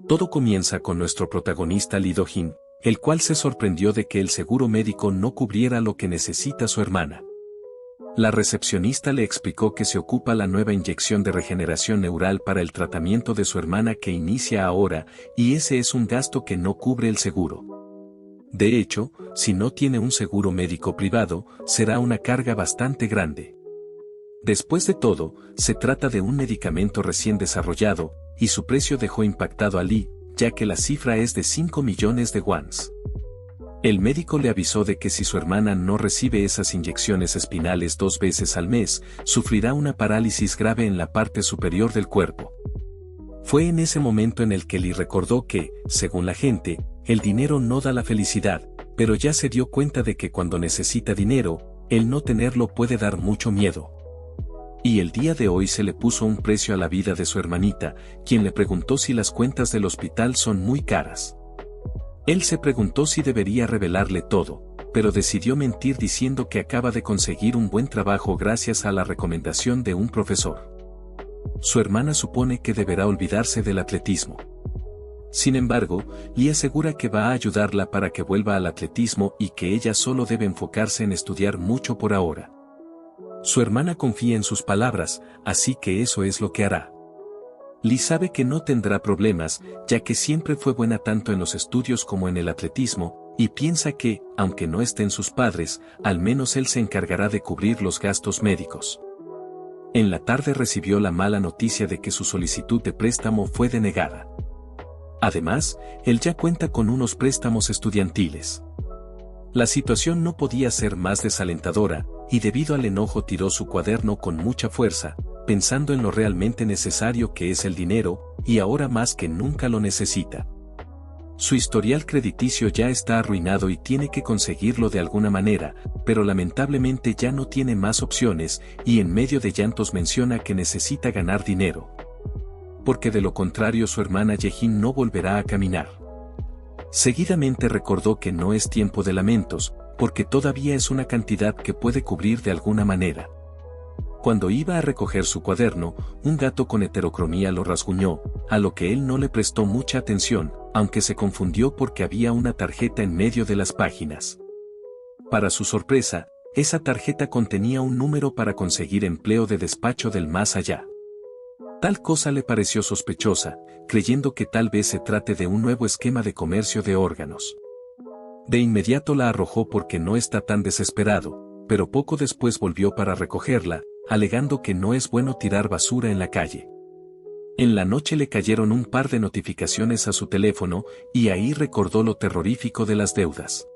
Todo comienza con nuestro protagonista Lee Do-jin, el cual se sorprendió de que el seguro médico no cubriera lo que necesita su hermana. La recepcionista le explicó que se ocupa la nueva inyección de regeneración neural para el tratamiento de su hermana que inicia ahora, y ese es un gasto que no cubre el seguro. De hecho, si no tiene un seguro médico privado, será una carga bastante grande. Después de todo, se trata de un medicamento recién desarrollado, y su precio dejó impactado a Lee, ya que la cifra es de 5 millones de wons. El médico le avisó de que si su hermana no recibe esas inyecciones espinales 2 veces al mes, sufrirá una parálisis grave en la parte superior del cuerpo. Fue en ese momento en el que Lee recordó que, según la gente, el dinero no da la felicidad, pero ya se dio cuenta de que cuando necesita dinero, el no tenerlo puede dar mucho miedo. Y el día de hoy se le puso un precio a la vida de su hermanita, quien le preguntó si las cuentas del hospital son muy caras. Él se preguntó si debería revelarle todo, pero decidió mentir diciendo que acaba de conseguir un buen trabajo gracias a la recomendación de un profesor. Su hermana supone que deberá olvidarse del atletismo. Sin embargo, Lee asegura que va a ayudarla para que vuelva al atletismo y que ella solo debe enfocarse en estudiar mucho por ahora. Su hermana confía en sus palabras, así que eso es lo que hará. Lee sabe que no tendrá problemas, ya que siempre fue buena tanto en los estudios como en el atletismo, y piensa que, aunque no estén sus padres, al menos él se encargará de cubrir los gastos médicos. En la tarde recibió la mala noticia de que su solicitud de préstamo fue denegada. Además, él ya cuenta con unos préstamos estudiantiles. La situación no podía ser más desalentadora, y debido al enojo tiró su cuaderno con mucha fuerza, pensando en lo realmente necesario que es el dinero, y ahora más que nunca lo necesita. Su historial crediticio ya está arruinado y tiene que conseguirlo de alguna manera, pero lamentablemente ya no tiene más opciones, y en medio de llantos menciona que necesita ganar dinero. Porque de lo contrario su hermana Ye-jin no volverá a caminar. Seguidamente recordó que no es tiempo de lamentos, porque todavía es una cantidad que puede cubrir de alguna manera. Cuando iba a recoger su cuaderno, un gato con heterocromía lo rasguñó, a lo que él no le prestó mucha atención, aunque se confundió porque había una tarjeta en medio de las páginas. Para su sorpresa, esa tarjeta contenía un número para conseguir empleo de despacho del más allá. Tal cosa le pareció sospechosa, creyendo que tal vez se trate de un nuevo esquema de comercio de órganos. De inmediato la arrojó porque no está tan desesperado, pero poco después volvió para recogerla, alegando que no es bueno tirar basura en la calle. En la noche le cayeron un par de notificaciones a su teléfono, y ahí recordó lo terrorífico de las deudas.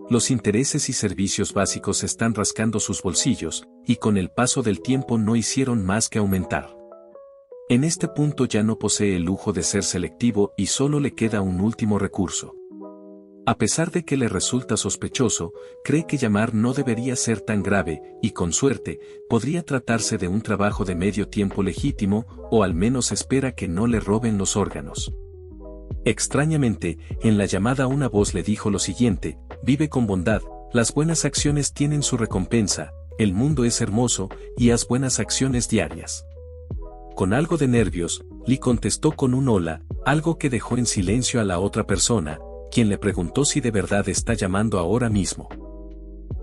Los intereses y servicios básicos están rascando sus bolsillos, y con el paso del tiempo no hicieron más que aumentar. En este punto ya no posee el lujo de ser selectivo y solo le queda un último recurso. A pesar de que le resulta sospechoso, cree que llamar no debería ser tan grave, y con suerte, podría tratarse de un trabajo de medio tiempo legítimo, o al menos espera que no le roben los órganos. Extrañamente, en la llamada una voz le dijo lo siguiente: vive con bondad, las buenas acciones tienen su recompensa, el mundo es hermoso, y haz buenas acciones diarias. Con algo de nervios, Lee contestó con un hola, algo que dejó en silencio a la otra persona, quien le preguntó si de verdad está llamando ahora mismo.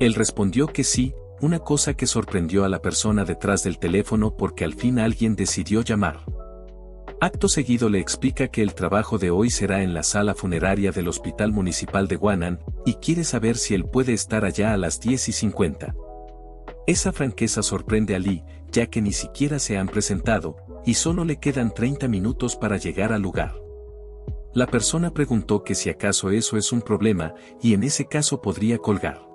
Él respondió que sí, una cosa que sorprendió a la persona detrás del teléfono porque al fin alguien decidió llamar. Acto seguido le explica que el trabajo de hoy será en la sala funeraria del Hospital Municipal de Gwanan, y quiere saber si él puede estar allá a las 10:50. Esa franqueza sorprende a Lee, ya que ni siquiera se han presentado, y solo le quedan 30 minutos para llegar al lugar. La persona preguntó que si acaso eso es un problema, y en ese caso podría colgar.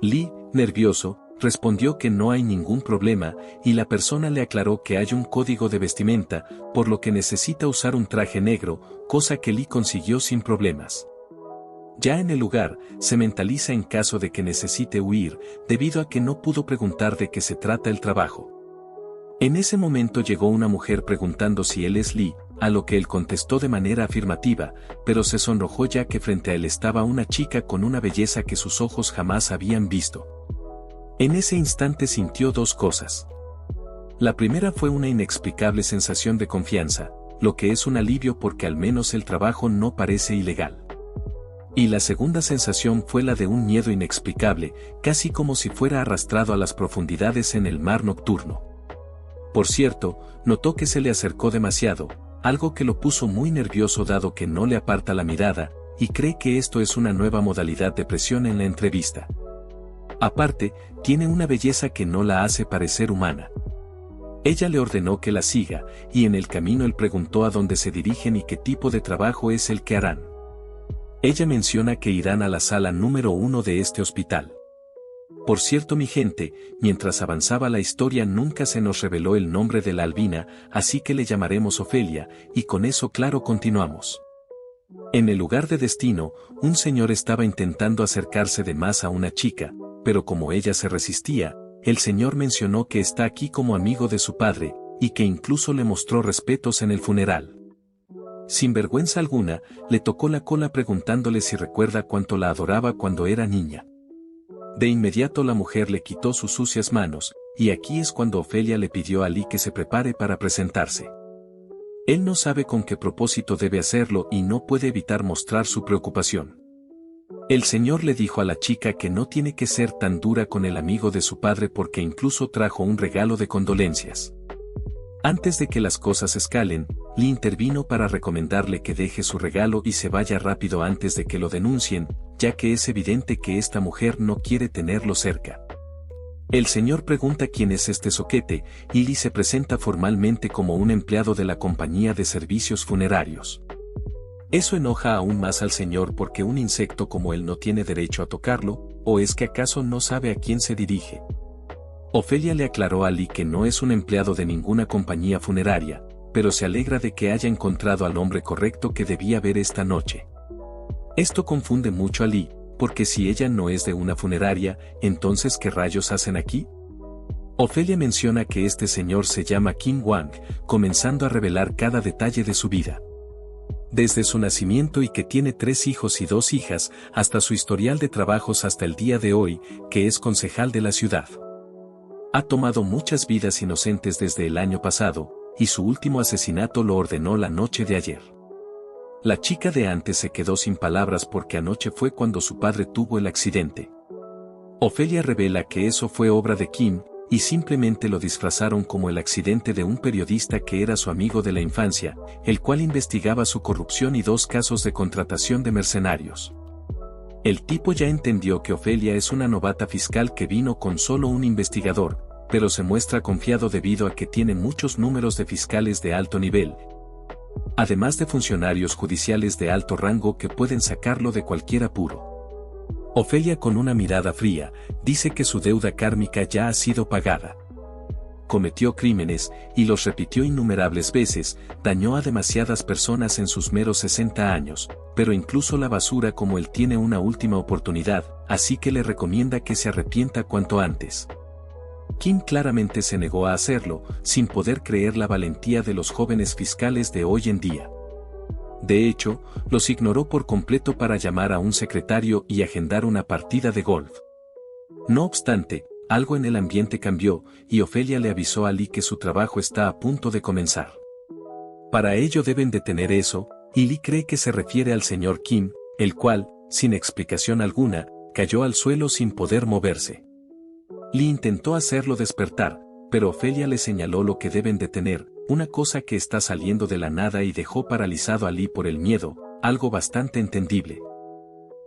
Lee, nervioso, respondió que no hay ningún problema, y la persona le aclaró que hay un código de vestimenta, por lo que necesita usar un traje negro, cosa que Lee consiguió sin problemas. Ya en el lugar, se mentaliza en caso de que necesite huir, debido a que no pudo preguntar de qué se trata el trabajo. En ese momento llegó una mujer preguntando si él es Lee, a lo que él contestó de manera afirmativa, pero se sonrojó ya que frente a él estaba una chica con una belleza que sus ojos jamás habían visto. En ese instante sintió dos cosas. La primera fue una inexplicable sensación de confianza, lo que es un alivio porque al menos el trabajo no parece ilegal. Y la segunda sensación fue la de un miedo inexplicable, casi como si fuera arrastrado a las profundidades en el mar nocturno. Por cierto, notó que se le acercó demasiado, algo que lo puso muy nervioso dado que no le aparta la mirada, y cree que esto es una nueva modalidad de presión en la entrevista. Aparte, tiene una belleza que no la hace parecer humana. Ella le ordenó que la siga, y en el camino él preguntó a dónde se dirigen y qué tipo de trabajo es el que harán. Ella menciona que irán a la sala número 1 de este hospital. Por cierto, mi gente, mientras avanzaba la historia nunca se nos reveló el nombre de la albina, así que le llamaremos Ofelia, y con eso claro continuamos. En el lugar de destino, un señor estaba intentando acercarse de más a una chica, pero como ella se resistía, el señor mencionó que está aquí como amigo de su padre, y que incluso le mostró respetos en el funeral. Sin vergüenza alguna, le tocó la cola preguntándole si recuerda cuánto la adoraba cuando era niña. De inmediato la mujer le quitó sus sucias manos, y aquí es cuando Ofelia le pidió a Lee que se prepare para presentarse. Él no sabe con qué propósito debe hacerlo y no puede evitar mostrar su preocupación. El señor le dijo a la chica que no tiene que ser tan dura con el amigo de su padre porque incluso trajo un regalo de condolencias. Antes de que las cosas escalen, Lee intervino para recomendarle que deje su regalo y se vaya rápido antes de que lo denuncien, ya que es evidente que esta mujer no quiere tenerlo cerca. El señor pregunta quién es este zoquete, y Lee se presenta formalmente como un empleado de la compañía de servicios funerarios. Eso enoja aún más al señor porque un insecto como él no tiene derecho a tocarlo, ¿o es que acaso no sabe a quién se dirige? Ofelia le aclaró a Lee que no es un empleado de ninguna compañía funeraria, pero se alegra de que haya encontrado al hombre correcto que debía ver esta noche. Esto confunde mucho a Lee, porque si ella no es de una funeraria, entonces ¿qué rayos hacen aquí? Ofelia menciona que este señor se llama Kim Wang, comenzando a revelar cada detalle de su vida. Desde su nacimiento y que tiene 3 hijos y 2 hijas, hasta su historial de trabajos hasta el día de hoy, que es concejal de la ciudad. Ha tomado muchas vidas inocentes desde el año pasado, y su último asesinato lo ordenó la noche de ayer. La chica de antes se quedó sin palabras porque anoche fue cuando su padre tuvo el accidente. Ofelia revela que eso fue obra de Kim, y simplemente lo disfrazaron como el accidente de un periodista que era su amigo de la infancia, el cual investigaba su corrupción y 2 casos de contratación de mercenarios. El tipo ya entendió que Ofelia es una novata fiscal que vino con solo un investigador, pero se muestra confiado debido a que tiene muchos números de fiscales de alto nivel, además de funcionarios judiciales de alto rango que pueden sacarlo de cualquier apuro. Ofelia, con una mirada fría, dice que su deuda kármica ya ha sido pagada. Cometió crímenes, y los repitió innumerables veces, dañó a demasiadas personas en sus meros 60 años, pero incluso la basura como él tiene una última oportunidad, así que le recomienda que se arrepienta cuanto antes. Kim claramente se negó a hacerlo, sin poder creer la valentía de los jóvenes fiscales de hoy en día. De hecho, los ignoró por completo para llamar a un secretario y agendar una partida de golf. No obstante, algo en el ambiente cambió, y Ofelia le avisó a Lee que su trabajo está a punto de comenzar. Para ello deben detener eso, y Lee cree que se refiere al señor Kim, el cual, sin explicación alguna, cayó al suelo sin poder moverse. Lee intentó hacerlo despertar, pero Ofelia le señaló lo que deben detener, una cosa que está saliendo de la nada, y dejó paralizado a Lee por el miedo, algo bastante entendible.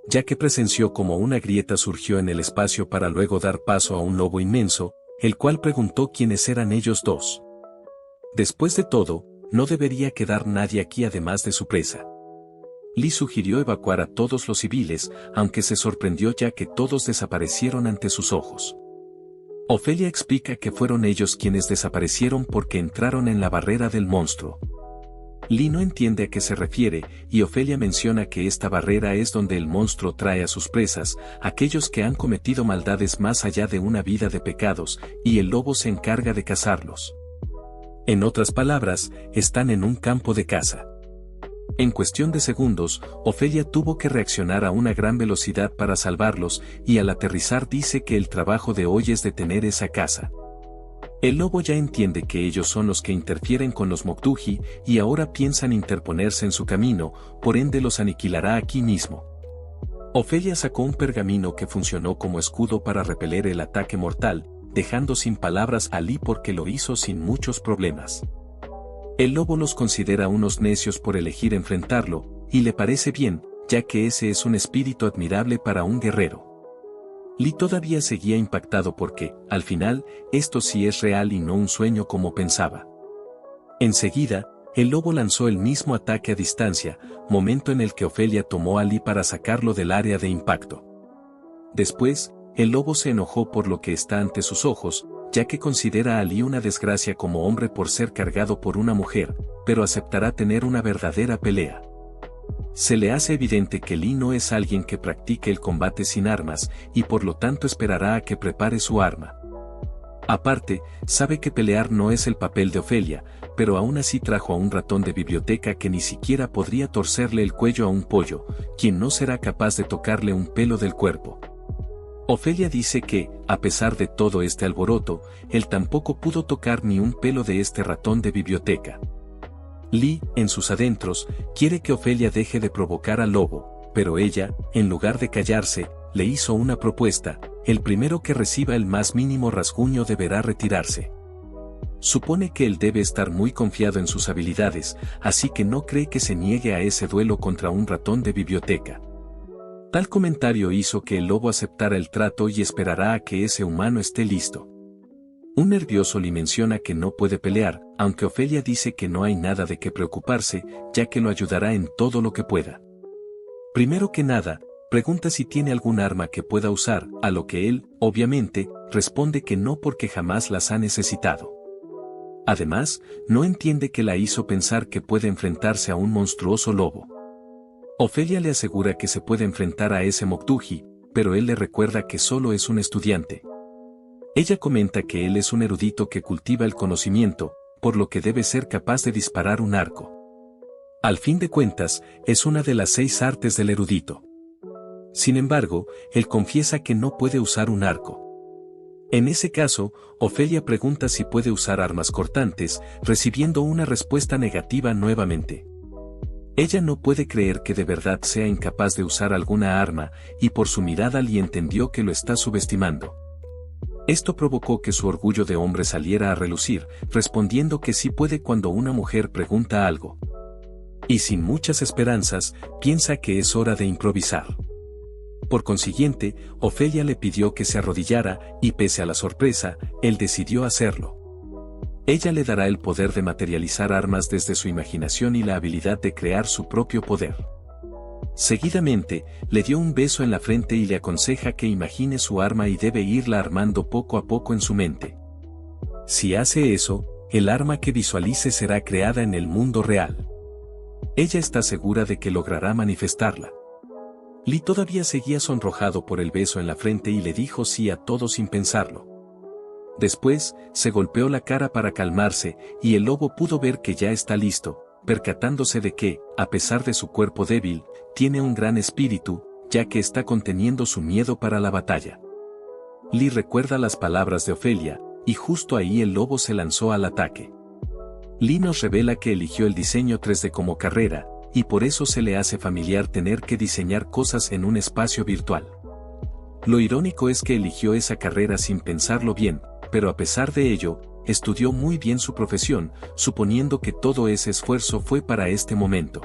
Ya que presenció como una grieta surgió en el espacio para luego dar paso a un lobo inmenso, el cual preguntó quiénes eran ellos dos. Después de todo, no debería quedar nadie aquí además de su presa. Lee sugirió evacuar a todos los civiles, aunque se sorprendió ya que todos desaparecieron ante sus ojos. Ofelia explica que fueron ellos quienes desaparecieron porque entraron en la barrera del monstruo. Lee no entiende a qué se refiere, y Ofelia menciona que esta barrera es donde el monstruo trae a sus presas, aquellos que han cometido maldades más allá de una vida de pecados, y el lobo se encarga de cazarlos. En otras palabras, están en un campo de caza. En cuestión de segundos, Ofelia tuvo que reaccionar a una gran velocidad para salvarlos, y al aterrizar dice que el trabajo de hoy es detener esa caza. El lobo ya entiende que ellos son los que interfieren con los Moktuji y ahora piensan interponerse en su camino, por ende los aniquilará aquí mismo. Ofelia sacó un pergamino que funcionó como escudo para repeler el ataque mortal, dejando sin palabras a Lee porque lo hizo sin muchos problemas. El lobo los considera unos necios por elegir enfrentarlo, y le parece bien, ya que ese es un espíritu admirable para un guerrero. Lee todavía seguía impactado porque, al final, esto sí es real y no un sueño como pensaba. Enseguida, el lobo lanzó el mismo ataque a distancia, momento en el que Ofelia tomó a Lee para sacarlo del área de impacto. Después, el lobo se enojó por lo que está ante sus ojos, ya que considera a Lee una desgracia como hombre por ser cargado por una mujer, pero aceptará tener una verdadera pelea. Se le hace evidente que Lee no es alguien que practique el combate sin armas, y por lo tanto esperará a que prepare su arma. Aparte, sabe que pelear no es el papel de Ofelia, pero aún así trajo a un ratón de biblioteca que ni siquiera podría torcerle el cuello a un pollo, quien no será capaz de tocarle un pelo del cuerpo. Ofelia dice que, a pesar de todo este alboroto, él tampoco pudo tocar ni un pelo de este ratón de biblioteca. Lee, en sus adentros, quiere que Ofelia deje de provocar al lobo, pero ella, en lugar de callarse, le hizo una propuesta: el primero que reciba el más mínimo rasguño deberá retirarse. Supone que él debe estar muy confiado en sus habilidades, así que no cree que se niegue a ese duelo contra un ratón de biblioteca. Tal comentario hizo que el lobo aceptara el trato y esperará a que ese humano esté listo. Un nervioso Lee menciona que no puede pelear, aunque Ofelia dice que no hay nada de qué preocuparse, ya que lo ayudará en todo lo que pueda. Primero que nada, pregunta si tiene algún arma que pueda usar, a lo que él, obviamente, responde que no porque jamás las ha necesitado. Además, no entiende qué la hizo pensar que puede enfrentarse a un monstruoso lobo. Ofelia le asegura que se puede enfrentar a ese Moktuji, pero él le recuerda que solo es un estudiante. Ella comenta que él es un erudito que cultiva el conocimiento, por lo que debe ser capaz de disparar un arco. Al fin de cuentas, es una de las 6 artes del erudito. Sin embargo, él confiesa que no puede usar un arco. En ese caso, Ofelia pregunta si puede usar armas cortantes, recibiendo una respuesta negativa nuevamente. Ella no puede creer que de verdad sea incapaz de usar alguna arma, y por su mirada Lee entendió que lo está subestimando. Esto provocó que su orgullo de hombre saliera a relucir, respondiendo que sí puede cuando una mujer pregunta algo. Y sin muchas esperanzas, piensa que es hora de improvisar. Por consiguiente, Ofelia le pidió que se arrodillara, y pese a la sorpresa, él decidió hacerlo. Ella le dará el poder de materializar armas desde su imaginación y la habilidad de crear su propio poder. Seguidamente, le dio un beso en la frente y le aconseja que imagine su arma y debe irla armando poco a poco en su mente. Si hace eso, el arma que visualice será creada en el mundo real. Ella está segura de que logrará manifestarla. Lee todavía seguía sonrojado por el beso en la frente y le dijo sí a todo sin pensarlo. Después, se golpeó la cara para calmarse, y el lobo pudo ver que ya está listo, percatándose de que, a pesar de su cuerpo débil, tiene un gran espíritu, ya que está conteniendo su miedo para la batalla. Lee recuerda las palabras de Ofelia, y justo ahí el lobo se lanzó al ataque. Lee nos revela que eligió el diseño 3D como carrera, y por eso se le hace familiar tener que diseñar cosas en un espacio virtual. Lo irónico es que eligió esa carrera sin pensarlo bien, pero a pesar de ello, estudió muy bien su profesión, suponiendo que todo ese esfuerzo fue para este momento.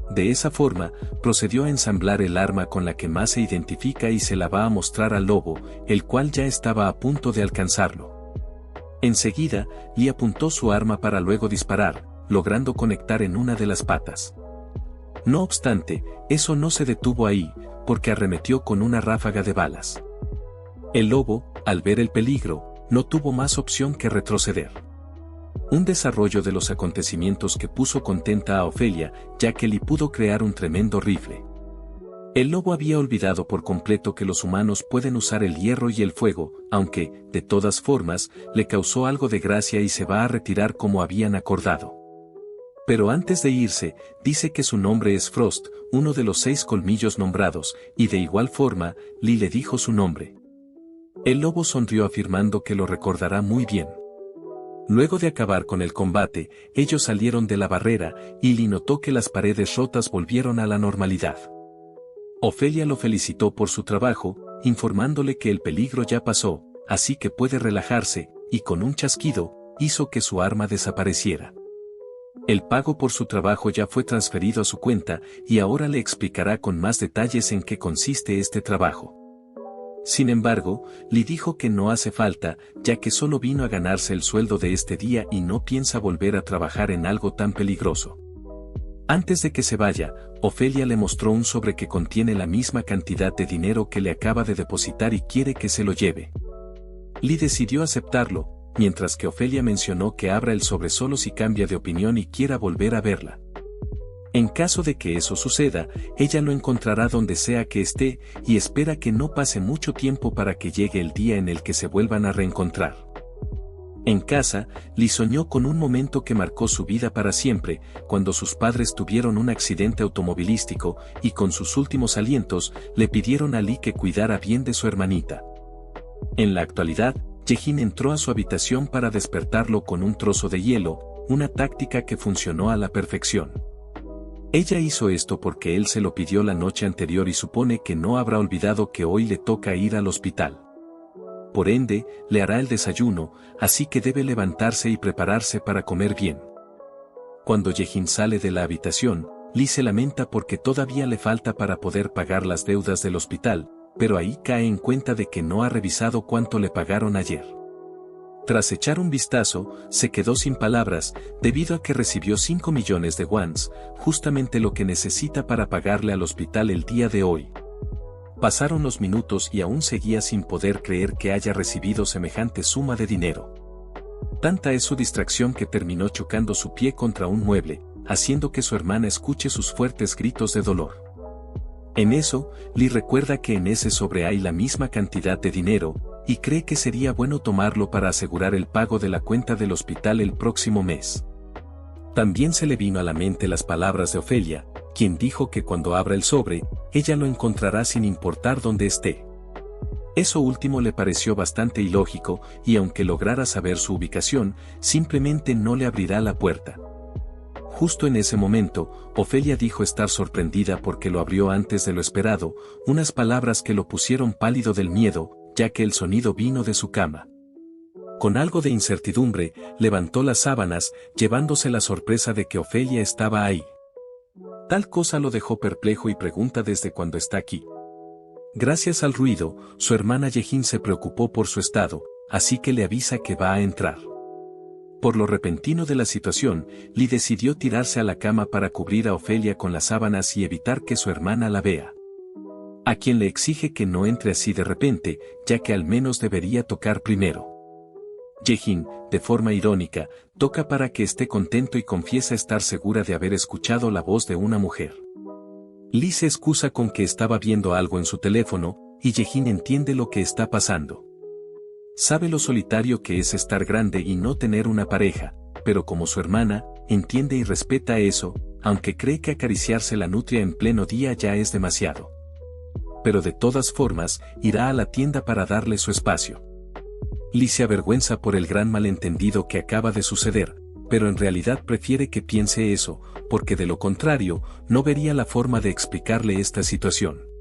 De esa forma, procedió a ensamblar el arma con la que más se identifica y se la va a mostrar al lobo, el cual ya estaba a punto de alcanzarlo. Enseguida, Lee apuntó su arma para luego disparar, logrando conectar en una de las patas. No obstante, eso no se detuvo ahí, porque arremetió con una ráfaga de balas. El lobo, al ver el peligro, no tuvo más opción que retroceder. Un desarrollo de los acontecimientos que puso contenta a Ofelia, ya que Lee pudo crear un tremendo rifle. El lobo había olvidado por completo que los humanos pueden usar el hierro y el fuego, aunque, de todas formas, le causó algo de gracia y se va a retirar como habían acordado. Pero antes de irse, dice que su nombre es Frost, uno de los 6 colmillos nombrados, y de igual forma, Lee le dijo su nombre. El lobo sonrió afirmando que lo recordará muy bien. Luego de acabar con el combate, ellos salieron de la barrera, y Lee notó que las paredes rotas volvieron a la normalidad. Ofelia lo felicitó por su trabajo, informándole que el peligro ya pasó, así que puede relajarse, y con un chasquido, hizo que su arma desapareciera. El pago por su trabajo ya fue transferido a su cuenta, y ahora le explicará con más detalles en qué consiste este trabajo. Sin embargo, Lee dijo que no hace falta, ya que solo vino a ganarse el sueldo de este día y no piensa volver a trabajar en algo tan peligroso. Antes de que se vaya, Ofelia le mostró un sobre que contiene la misma cantidad de dinero que le acaba de depositar y quiere que se lo lleve. Lee decidió aceptarlo, mientras que Ofelia mencionó que abra el sobre solo si cambia de opinión y quiera volver a verla. En caso de que eso suceda, ella lo encontrará donde sea que esté, y espera que no pase mucho tiempo para que llegue el día en el que se vuelvan a reencontrar. En casa, Lee soñó con un momento que marcó su vida para siempre, cuando sus padres tuvieron un accidente automovilístico, y con sus últimos alientos, le pidieron a Lee que cuidara bien de su hermanita. En la actualidad, Jae-in entró a su habitación para despertarlo con un trozo de hielo, una táctica que funcionó a la perfección. Ella hizo esto porque él se lo pidió la noche anterior y supone que no habrá olvidado que hoy le toca ir al hospital. Por ende, le hará el desayuno, así que debe levantarse y prepararse para comer bien. Cuando Jae-in sale de la habitación, Lee se lamenta porque todavía le falta para poder pagar las deudas del hospital, pero ahí cae en cuenta de que no ha revisado cuánto le pagaron ayer. Tras echar un vistazo, se quedó sin palabras, debido a que recibió 5 millones de wons, justamente lo que necesita para pagarle al hospital el día de hoy. Pasaron los minutos y aún seguía sin poder creer que haya recibido semejante suma de dinero. Tanta es su distracción que terminó chocando su pie contra un mueble, haciendo que su hermana escuche sus fuertes gritos de dolor. En eso, Lee recuerda que en ese sobre hay la misma cantidad de dinero, y cree que sería bueno tomarlo para asegurar el pago de la cuenta del hospital el próximo mes. También se le vino a la mente las palabras de Ofelia, quien dijo que cuando abra el sobre, ella lo encontrará sin importar dónde esté. Eso último le pareció bastante ilógico, y aunque lograra saber su ubicación, simplemente no le abrirá la puerta. Justo en ese momento, Ofelia dijo estar sorprendida porque lo abrió antes de lo esperado, unas palabras que lo pusieron pálido del miedo, ya que el sonido vino de su cama. Con algo de incertidumbre, levantó las sábanas, llevándose la sorpresa de que Ofelia estaba ahí. Tal cosa lo dejó perplejo y pregunta desde cuándo está aquí. Gracias al ruido, su hermana Jae-in se preocupó por su estado, así que le avisa que va a entrar. Por lo repentino de la situación, Lee decidió tirarse a la cama para cubrir a Ofelia con las sábanas y evitar que su hermana la vea. A quien le exige que no entre así de repente, ya que al menos debería tocar primero. Jae-in, de forma irónica, toca para que esté contento y confiesa estar segura de haber escuchado la voz de una mujer. Lee se excusa con que estaba viendo algo en su teléfono, y Jae-in entiende lo que está pasando. Sabe lo solitario que es estar grande y no tener una pareja, pero como su hermana, entiende y respeta eso, aunque cree que acariciarse la nutria en pleno día ya es demasiado. Pero de todas formas, irá a la tienda para darle su espacio. Lee se avergüenza por el gran malentendido que acaba de suceder, pero en realidad prefiere que piense eso, porque de lo contrario, no vería la forma de explicarle esta situación.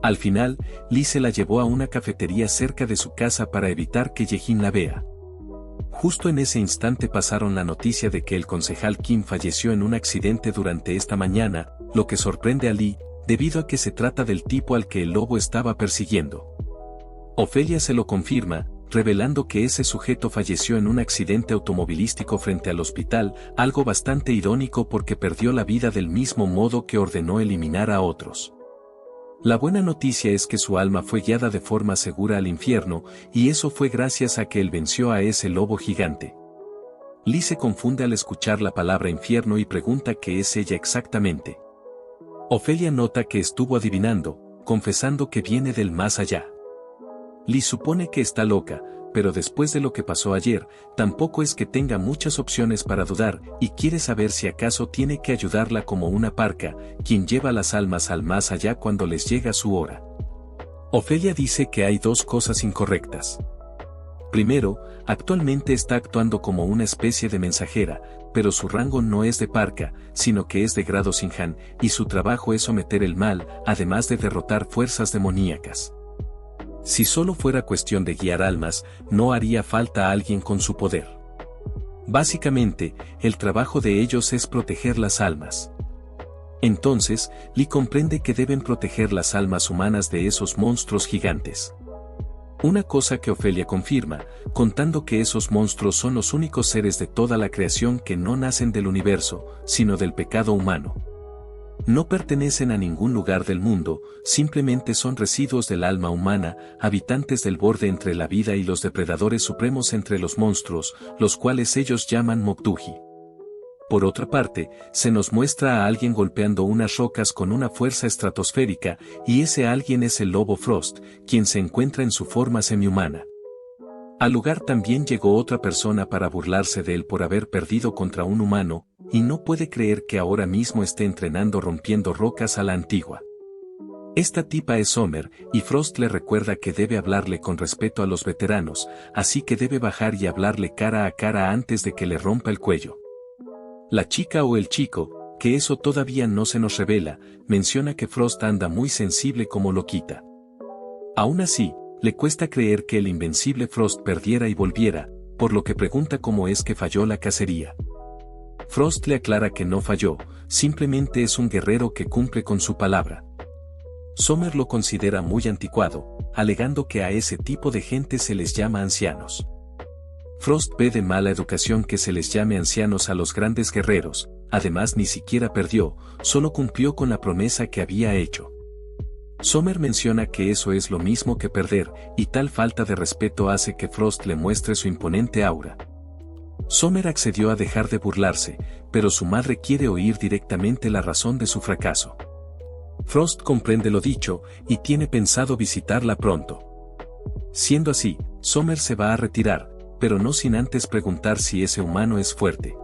Al final, Lee se la llevó a una cafetería cerca de su casa para evitar que Jae-in la vea. Justo en ese instante pasaron la noticia de que el concejal Kim falleció en un accidente durante esta mañana, lo que sorprende a Lee, debido a que se trata del tipo al que el lobo estaba persiguiendo. Ofelia se lo confirma, revelando que ese sujeto falleció en un accidente automovilístico frente al hospital, algo bastante irónico porque perdió la vida del mismo modo que ordenó eliminar a otros. La buena noticia es que su alma fue guiada de forma segura al infierno, y eso fue gracias a que él venció a ese lobo gigante. Lee se confunde al escuchar la palabra infierno y pregunta qué es ella exactamente. Ofelia nota que estuvo adivinando, confesando que viene del más allá. Lee supone que está loca, pero después de lo que pasó ayer, tampoco es que tenga muchas opciones para dudar, y quiere saber si acaso tiene que ayudarla como una parca, quien lleva las almas al más allá cuando les llega su hora. Ofelia dice que hay dos cosas incorrectas. Primero, actualmente está actuando como una especie de mensajera, pero su rango no es de parca, sino que es de grado Sinhan, y su trabajo es someter el mal, además de derrotar fuerzas demoníacas. Si solo fuera cuestión de guiar almas, no haría falta alguien con su poder. Básicamente, el trabajo de ellos es proteger las almas. Entonces, Lee comprende que deben proteger las almas humanas de esos monstruos gigantes. Una cosa que Ofelia confirma, contando que esos monstruos son los únicos seres de toda la creación que no nacen del universo, sino del pecado humano. No pertenecen a ningún lugar del mundo, simplemente son residuos del alma humana, habitantes del borde entre la vida y los depredadores supremos entre los monstruos, los cuales ellos llaman Moktuji. Por otra parte, se nos muestra a alguien golpeando unas rocas con una fuerza estratosférica, y ese alguien es el lobo Frost, quien se encuentra en su forma semihumana. Al lugar también llegó otra persona para burlarse de él por haber perdido contra un humano, y no puede creer que ahora mismo esté entrenando rompiendo rocas a la antigua. Esta tipa es Summer, y Frost le recuerda que debe hablarle con respeto a los veteranos, así que debe bajar y hablarle cara a cara antes de que le rompa el cuello. La chica o el chico, que eso todavía no se nos revela, menciona que Frost anda muy sensible como loquita. Aún así, le cuesta creer que el invencible Frost perdiera y volviera, por lo que pregunta cómo es que falló la cacería. Frost le aclara que no falló, simplemente es un guerrero que cumple con su palabra. Summer lo considera muy anticuado, alegando que a ese tipo de gente se les llama ancianos. Frost ve de mala educación que se les llame ancianos a los grandes guerreros, además ni siquiera perdió, solo cumplió con la promesa que había hecho. Summer menciona que eso es lo mismo que perder, y tal falta de respeto hace que Frost le muestre su imponente aura. Summer accedió a dejar de burlarse, pero su madre quiere oír directamente la razón de su fracaso. Frost comprende lo dicho, y tiene pensado visitarla pronto. Siendo así, Summer se va a retirar, pero no sin antes preguntar si ese humano es fuerte.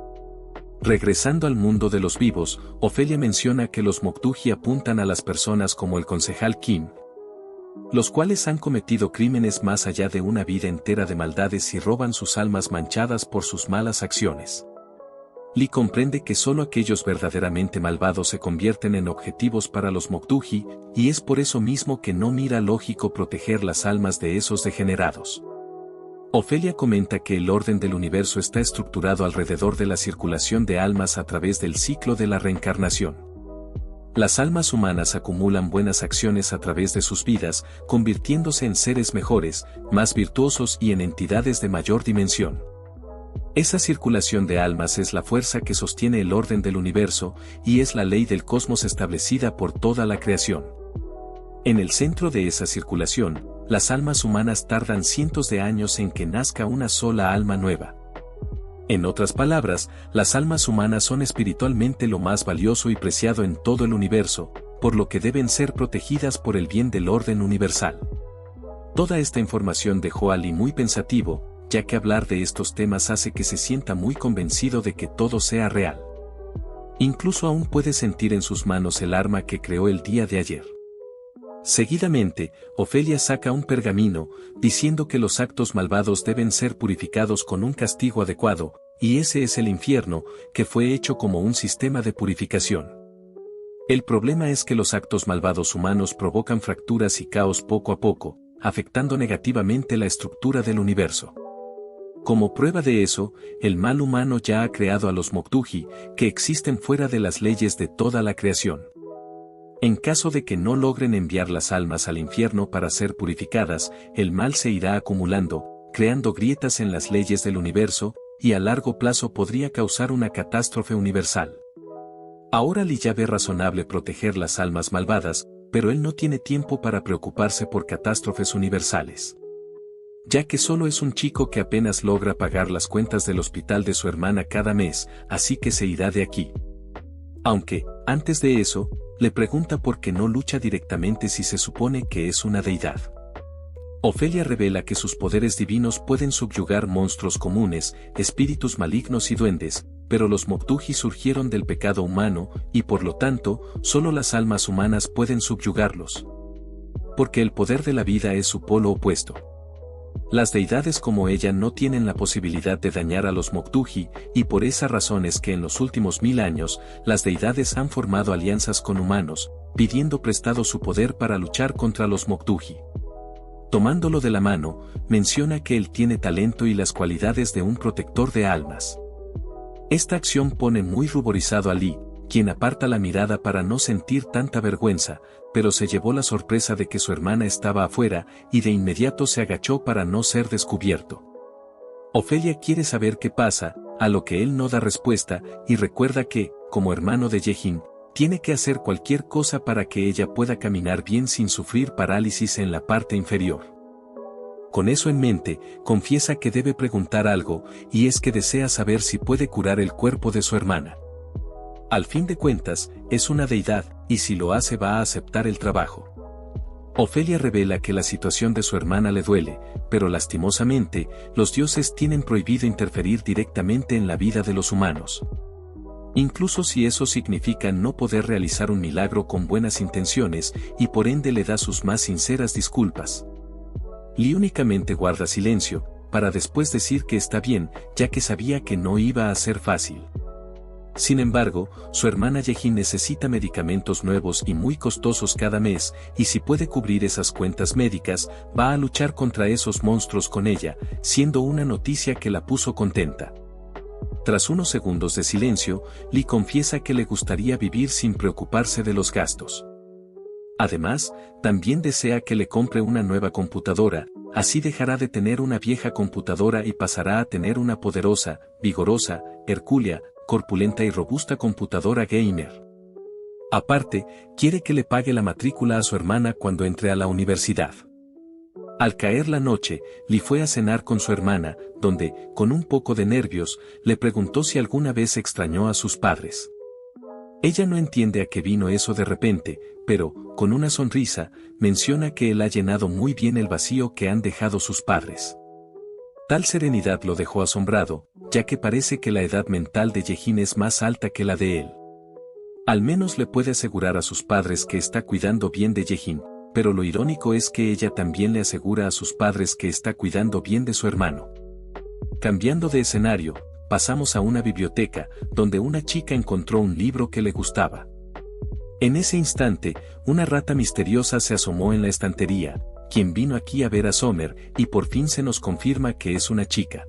Regresando al mundo de los vivos, Ofelia menciona que los Moktuji apuntan a las personas como el concejal Kim, los cuales han cometido crímenes más allá de una vida entera de maldades y roban sus almas manchadas por sus malas acciones. Lee comprende que solo aquellos verdaderamente malvados se convierten en objetivos para los Moktuji, y es por eso mismo que no mira lógico proteger las almas de esos degenerados. Ofelia comenta que el orden del universo está estructurado alrededor de la circulación de almas a través del ciclo de la reencarnación. Las almas humanas acumulan buenas acciones a través de sus vidas, convirtiéndose en seres mejores, más virtuosos y en entidades de mayor dimensión. Esa circulación de almas es la fuerza que sostiene el orden del universo, y es la ley del cosmos establecida por toda la creación. En el centro de esa circulación, las almas humanas tardan cientos de años en que nazca una sola alma nueva. En otras palabras, las almas humanas son espiritualmente lo más valioso y preciado en todo el universo, por lo que deben ser protegidas por el bien del orden universal. Toda esta información dejó a Lee muy pensativo, ya que hablar de estos temas hace que se sienta muy convencido de que todo sea real. Incluso aún puede sentir en sus manos el arma que creó el día de ayer. Seguidamente, Ofelia saca un pergamino, diciendo que los actos malvados deben ser purificados con un castigo adecuado, y ese es el infierno, que fue hecho como un sistema de purificación. El problema es que los actos malvados humanos provocan fracturas y caos poco a poco, afectando negativamente la estructura del universo. Como prueba de eso, el mal humano ya ha creado a los Moktuji, que existen fuera de las leyes de toda la creación. En caso de que no logren enviar las almas al infierno para ser purificadas, el mal se irá acumulando, creando grietas en las leyes del universo, y a largo plazo podría causar una catástrofe universal. Ahora Lee ya ve razonable proteger las almas malvadas, pero él no tiene tiempo para preocuparse por catástrofes universales. Ya que solo es un chico que apenas logra pagar las cuentas del hospital de su hermana cada mes, así que se irá de aquí. Aunque, antes de eso, le pregunta por qué no lucha directamente si se supone que es una deidad. Ofelia revela que sus poderes divinos pueden subyugar monstruos comunes, espíritus malignos y duendes, pero los Moktuji surgieron del pecado humano, y por lo tanto, solo las almas humanas pueden subyugarlos. Porque el poder de la vida es su polo opuesto. Las deidades como ella no tienen la posibilidad de dañar a los Moktuji, y por esa razón es que en los últimos 1000 años, las deidades han formado alianzas con humanos, pidiendo prestado su poder para luchar contra los Moktuji. Tomándolo de la mano, menciona que él tiene talento y las cualidades de un protector de almas. Esta acción pone muy ruborizado a Lee, quien aparta la mirada para no sentir tanta vergüenza, pero se llevó la sorpresa de que su hermana estaba afuera, y de inmediato se agachó para no ser descubierto. Ofelia quiere saber qué pasa, a lo que él no da respuesta, y recuerda que, como hermano de Yejin, tiene que hacer cualquier cosa para que ella pueda caminar bien sin sufrir parálisis en la parte inferior. Con eso en mente, confiesa que debe preguntar algo, y es que desea saber si puede curar el cuerpo de su hermana. Al fin de cuentas, es una deidad, y si lo hace va a aceptar el trabajo. Ofelia revela que la situación de su hermana le duele, pero lastimosamente, los dioses tienen prohibido interferir directamente en la vida de los humanos. Incluso si eso significa no poder realizar un milagro con buenas intenciones, y por ende le da sus más sinceras disculpas. Lee únicamente guarda silencio, para después decir que está bien, ya que sabía que no iba a ser fácil. Sin embargo, su hermana Yejin necesita medicamentos nuevos y muy costosos cada mes, y si puede cubrir esas cuentas médicas, va a luchar contra esos monstruos con ella, siendo una noticia que la puso contenta. Tras unos segundos de silencio, Lee confiesa que le gustaría vivir sin preocuparse de los gastos. Además, también desea que le compre una nueva computadora, así dejará de tener una vieja computadora y pasará a tener una poderosa, vigorosa, hercúlea, corpulenta y robusta computadora gamer. Aparte, quiere que le pague la matrícula a su hermana cuando entre a la universidad. Al caer la noche, Lee fue a cenar con su hermana, donde, con un poco de nervios, le preguntó si alguna vez extrañó a sus padres. Ella no entiende a qué vino eso de repente, pero, con una sonrisa, menciona que él ha llenado muy bien el vacío que han dejado sus padres. Tal serenidad lo dejó asombrado, ya que parece que la edad mental de Yejin es más alta que la de él. Al menos le puede asegurar a sus padres que está cuidando bien de Yejin, pero lo irónico es que ella también le asegura a sus padres que está cuidando bien de su hermano. Cambiando de escenario, pasamos a una biblioteca, donde una chica encontró un libro que le gustaba. En ese instante, una rata misteriosa se asomó en la estantería, quien vino aquí a ver a Summer, y por fin se nos confirma que es una chica.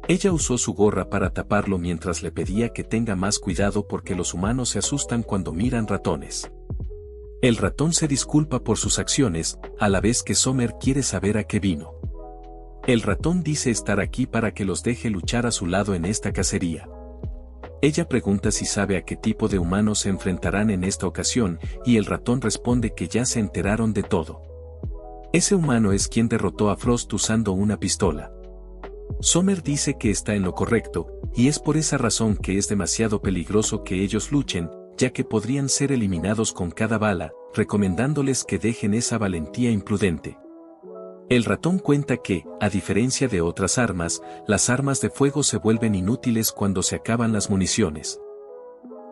Ella usó su gorra para taparlo mientras le pedía que tenga más cuidado porque los humanos se asustan cuando miran ratones. El ratón se disculpa por sus acciones, a la vez que Summer quiere saber a qué vino. El ratón dice estar aquí para que los deje luchar a su lado en esta cacería. Ella pregunta si sabe a qué tipo de humanos se enfrentarán en esta ocasión, y el ratón responde que ya se enteraron de todo. Ese humano es quien derrotó a Frost usando una pistola. Summer dice que está en lo correcto, y es por esa razón que es demasiado peligroso que ellos luchen, ya que podrían ser eliminados con cada bala, recomendándoles que dejen esa valentía imprudente. El ratón cuenta que, a diferencia de otras armas, las armas de fuego se vuelven inútiles cuando se acaban las municiones.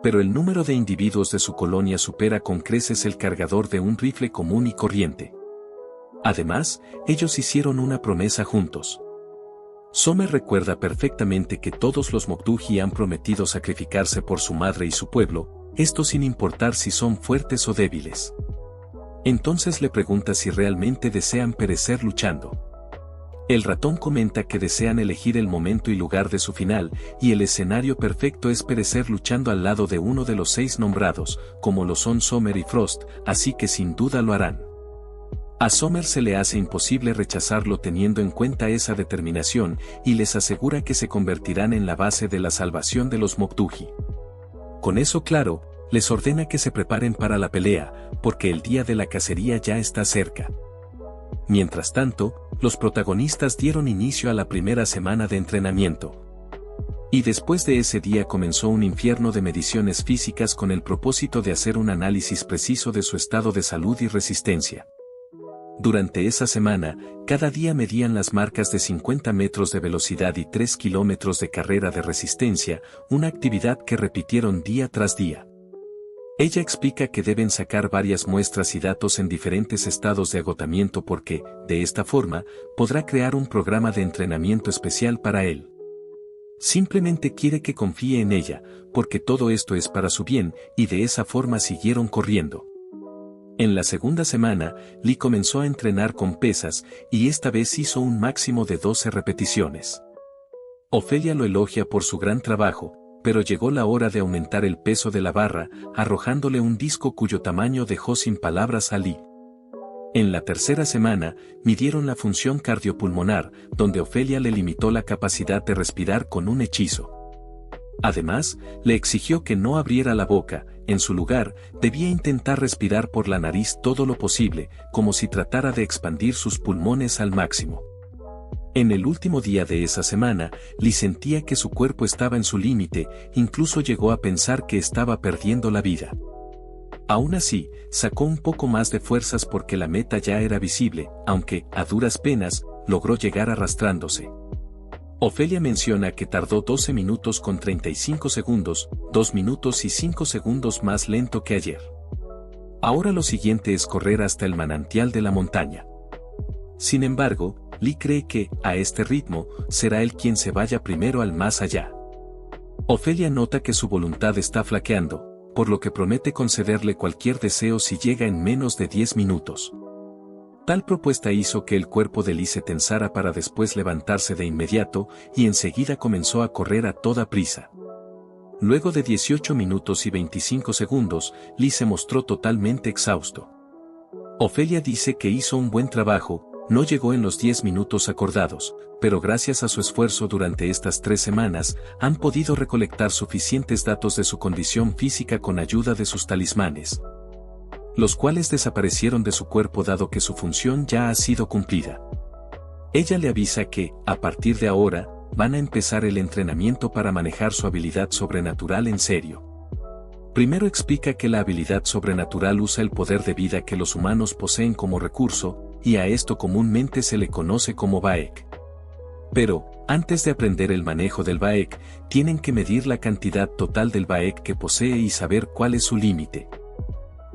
Pero el número de individuos de su colonia supera con creces el cargador de un rifle común y corriente. Además, ellos hicieron una promesa juntos. Summer recuerda perfectamente que todos los Moktuji han prometido sacrificarse por su madre y su pueblo, esto sin importar si son fuertes o débiles. Entonces le pregunta si realmente desean perecer luchando. El ratón comenta que desean elegir el momento y lugar de su final, y el escenario perfecto es perecer luchando al lado de uno de los 6 nombrados, como lo son Summer y Frost, así que sin duda lo harán. A Summer se le hace imposible rechazarlo teniendo en cuenta esa determinación, y les asegura que se convertirán en la base de la salvación de los Moktuji. Con eso claro, les ordena que se preparen para la pelea, porque el día de la cacería ya está cerca. Mientras tanto, los protagonistas dieron inicio a la primera semana de entrenamiento. Y después de ese día comenzó un infierno de mediciones físicas con el propósito de hacer un análisis preciso de su estado de salud y resistencia. Durante esa semana, cada día medían las marcas de 50 metros de velocidad y 3 kilómetros de carrera de resistencia, una actividad que repitieron día tras día. Ella explica que deben sacar varias muestras y datos en diferentes estados de agotamiento porque, de esta forma, podrá crear un programa de entrenamiento especial para él. Simplemente quiere que confíe en ella, porque todo esto es para su bien, y de esa forma siguieron corriendo. En la segunda semana, Lee comenzó a entrenar con pesas, y esta vez hizo un máximo de 12 repeticiones. Ofelia lo elogia por su gran trabajo, pero llegó la hora de aumentar el peso de la barra, arrojándole un disco cuyo tamaño dejó sin palabras a Lee. En la tercera semana, midieron la función cardiopulmonar, donde Ofelia le limitó la capacidad de respirar con un hechizo. Además, le exigió que no abriera la boca, en su lugar, debía intentar respirar por la nariz todo lo posible, como si tratara de expandir sus pulmones al máximo. En el último día de esa semana, Lee sentía que su cuerpo estaba en su límite, incluso llegó a pensar que estaba perdiendo la vida. Aún así, sacó un poco más de fuerzas porque la meta ya era visible, aunque, a duras penas, logró llegar arrastrándose. Ofelia menciona que tardó 12 minutos con 35 segundos, 2 minutos y 5 segundos más lento que ayer. Ahora lo siguiente es correr hasta el manantial de la montaña. Sin embargo, Lee cree que, a este ritmo, será él quien se vaya primero al más allá. Ofelia nota que su voluntad está flaqueando, por lo que promete concederle cualquier deseo si llega en menos de 10 minutos. Tal propuesta hizo que el cuerpo de Lee se tensara para después levantarse de inmediato, y enseguida comenzó a correr a toda prisa. Luego de 18 minutos y 25 segundos, Lee se mostró totalmente exhausto. Ofelia dice que hizo un buen trabajo, no llegó en los 10 minutos acordados, pero gracias a su esfuerzo durante estas 3 semanas, han podido recolectar suficientes datos de su condición física con ayuda de sus talismanes, los cuales desaparecieron de su cuerpo dado que su función ya ha sido cumplida. Ella le avisa que, a partir de ahora, van a empezar el entrenamiento para manejar su habilidad sobrenatural en serio. Primero explica que la habilidad sobrenatural usa el poder de vida que los humanos poseen como recurso, y a esto comúnmente se le conoce como Baek. Pero, antes de aprender el manejo del Baek, tienen que medir la cantidad total del Baek que posee y saber cuál es su límite.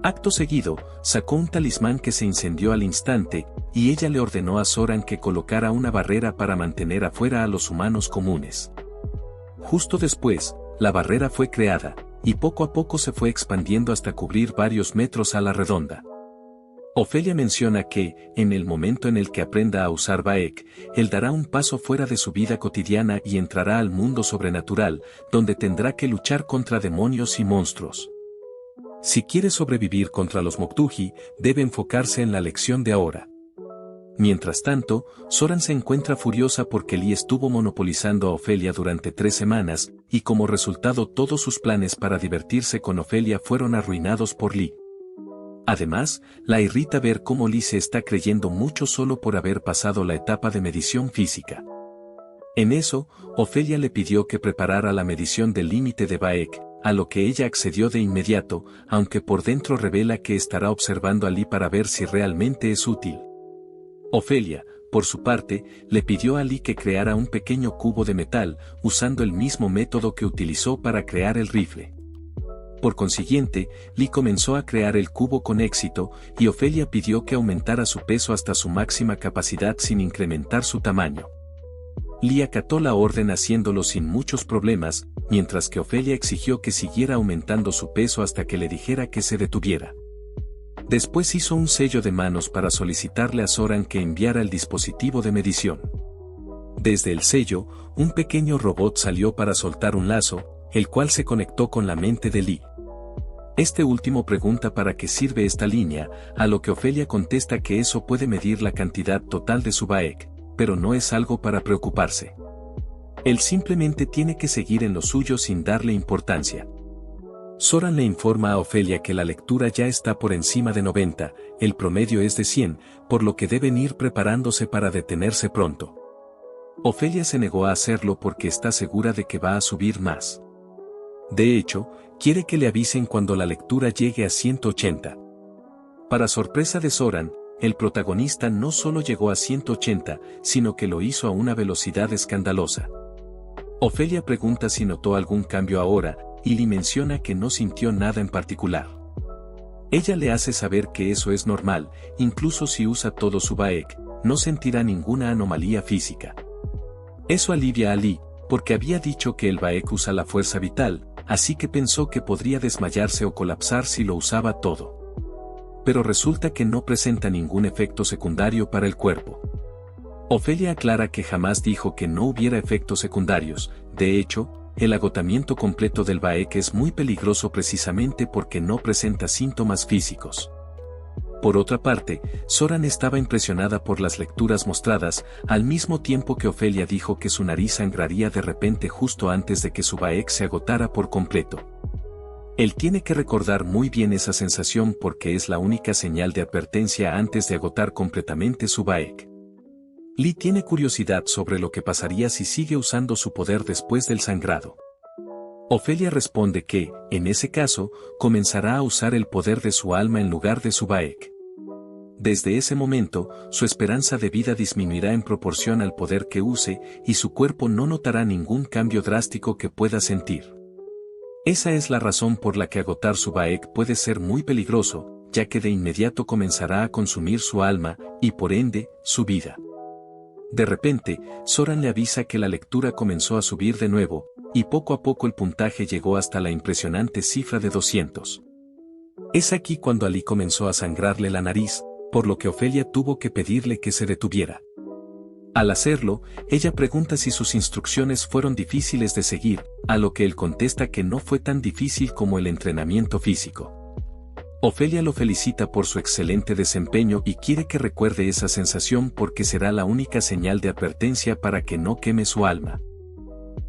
Acto seguido, sacó un talismán que se incendió al instante, y ella le ordenó a Zoran que colocara una barrera para mantener afuera a los humanos comunes. Justo después, la barrera fue creada, y poco a poco se fue expandiendo hasta cubrir varios metros a la redonda. Ofelia menciona que, en el momento en el que aprenda a usar Baek, él dará un paso fuera de su vida cotidiana y entrará al mundo sobrenatural, donde tendrá que luchar contra demonios y monstruos. Si quiere sobrevivir contra los Moktuji, debe enfocarse en la lección de ahora. Mientras tanto, Zoran se encuentra furiosa porque Lee estuvo monopolizando a Ofelia durante 3 semanas, y como resultado todos sus planes para divertirse con Ofelia fueron arruinados por Lee. Además, la irrita ver cómo Lee se está creyendo mucho solo por haber pasado la etapa de medición física. En eso, Ofelia le pidió que preparara la medición del límite de Baek, a lo que ella accedió de inmediato, aunque por dentro revela que estará observando a Lee para ver si realmente es útil. Ofelia, por su parte, le pidió a Lee que creara un pequeño cubo de metal, usando el mismo método que utilizó para crear el rifle. Por consiguiente, Lee comenzó a crear el cubo con éxito, y Ofelia pidió que aumentara su peso hasta su máxima capacidad sin incrementar su tamaño. Lee acató la orden haciéndolo sin muchos problemas, mientras que Ofelia exigió que siguiera aumentando su peso hasta que le dijera que se detuviera. Después hizo un sello de manos para solicitarle a Zoran que enviara el dispositivo de medición. Desde el sello, un pequeño robot salió para soltar un lazo, el cual se conectó con la mente de Lee. Este último pregunta para qué sirve esta línea, a lo que Ofelia contesta que eso puede medir la cantidad total de su Baek, pero no es algo para preocuparse. Él simplemente tiene que seguir en lo suyo sin darle importancia. Zoran le informa a Ofelia que la lectura ya está por encima de 90, el promedio es de 100, por lo que deben ir preparándose para detenerse pronto. Ofelia se negó a hacerlo porque está segura de que va a subir más. De hecho, quiere que le avisen cuando la lectura llegue a 180. Para sorpresa de Zoran, el protagonista no solo llegó a 180, sino que lo hizo a una velocidad escandalosa. Ofelia pregunta si notó algún cambio ahora, y Lee menciona que no sintió nada en particular. Ella le hace saber que eso es normal, incluso si usa todo su Baek, no sentirá ninguna anomalía física. Eso alivia a Lee, porque había dicho que el Baek usa la fuerza vital, así que pensó que podría desmayarse o colapsar si lo usaba todo. Pero resulta que no presenta ningún efecto secundario para el cuerpo. Ofelia aclara que jamás dijo que no hubiera efectos secundarios, de hecho, el agotamiento completo del Baek es muy peligroso precisamente porque no presenta síntomas físicos. Por otra parte, Zoran estaba impresionada por las lecturas mostradas, al mismo tiempo que Ofelia dijo que su nariz sangraría de repente justo antes de que su Baek se agotara por completo. Él tiene que recordar muy bien esa sensación porque es la única señal de advertencia antes de agotar completamente su Baek. Lee tiene curiosidad sobre lo que pasaría si sigue usando su poder después del sangrado. Ofelia responde que, en ese caso, comenzará a usar el poder de su alma en lugar de su Baek. Desde ese momento, su esperanza de vida disminuirá en proporción al poder que use, y su cuerpo no notará ningún cambio drástico que pueda sentir. Esa es la razón por la que agotar su Baek puede ser muy peligroso, ya que de inmediato comenzará a consumir su alma, y por ende, su vida. De repente, Zoran le avisa que la lectura comenzó a subir de nuevo, y poco a poco el puntaje llegó hasta la impresionante cifra de 200. Es aquí cuando Ali comenzó a sangrarle la nariz, por lo que Ofelia tuvo que pedirle que se detuviera. Al hacerlo, ella pregunta si sus instrucciones fueron difíciles de seguir, a lo que él contesta que no fue tan difícil como el entrenamiento físico. Ofelia lo felicita por su excelente desempeño y quiere que recuerde esa sensación porque será la única señal de advertencia para que no queme su alma.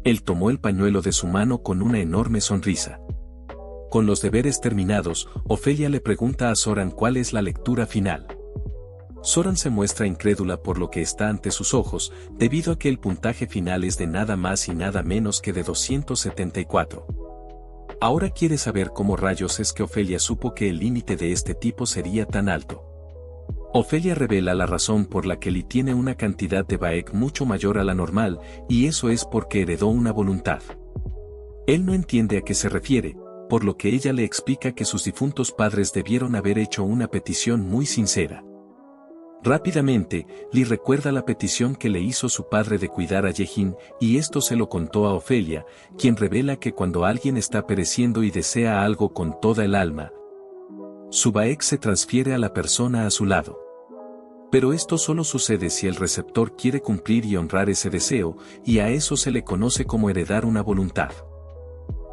Él tomó el pañuelo de su mano con una enorme sonrisa. Con los deberes terminados, Ofelia le pregunta a Zoran cuál es la lectura final. Zoran se muestra incrédula por lo que está ante sus ojos, debido a que el puntaje final es de nada más y nada menos que de 274. Ahora quiere saber cómo rayos es que Ofelia supo que el límite de este tipo sería tan alto. Ofelia revela la razón por la que Lee tiene una cantidad de Baek mucho mayor a la normal, y eso es porque heredó una voluntad. Él no entiende a qué se refiere, por lo que ella le explica que sus difuntos padres debieron haber hecho una petición muy sincera. Rápidamente, Lee recuerda la petición que le hizo su padre de cuidar a Yejin, y esto se lo contó a Ofelia, quien revela que cuando alguien está pereciendo y desea algo con toda el alma, su Baek se transfiere a la persona a su lado. Pero esto solo sucede si el receptor quiere cumplir y honrar ese deseo, y a eso se le conoce como heredar una voluntad.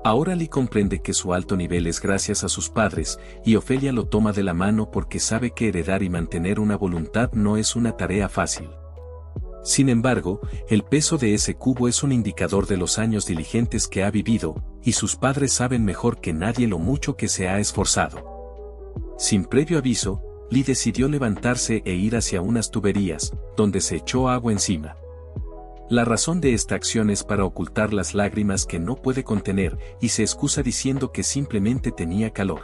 Ahora Lee comprende que su alto nivel es gracias a sus padres, y Ofelia lo toma de la mano porque sabe que heredar y mantener una voluntad no es una tarea fácil. Sin embargo, el peso de ese cubo es un indicador de los años diligentes que ha vivido, y sus padres saben mejor que nadie lo mucho que se ha esforzado. Sin previo aviso, Lee decidió levantarse e ir hacia unas tuberías, donde se echó agua encima. La razón de esta acción es para ocultar las lágrimas que no puede contener, y se excusa diciendo que simplemente tenía calor.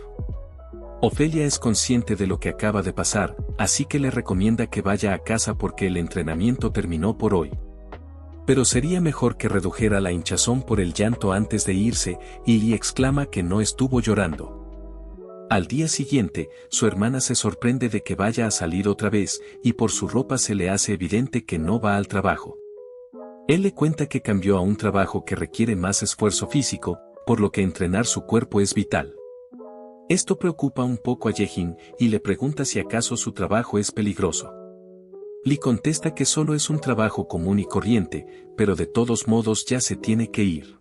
Ofelia es consciente de lo que acaba de pasar, así que le recomienda que vaya a casa porque el entrenamiento terminó por hoy. Pero sería mejor que redujera la hinchazón por el llanto antes de irse, y Lee exclama que no estuvo llorando. Al día siguiente, su hermana se sorprende de que vaya a salir otra vez, y por su ropa se le hace evidente que no va al trabajo. Él le cuenta que cambió a un trabajo que requiere más esfuerzo físico, por lo que entrenar su cuerpo es vital. Esto preocupa un poco a Yejin, y le pregunta si acaso su trabajo es peligroso. Lee contesta que solo es un trabajo común y corriente, pero de todos modos ya se tiene que ir.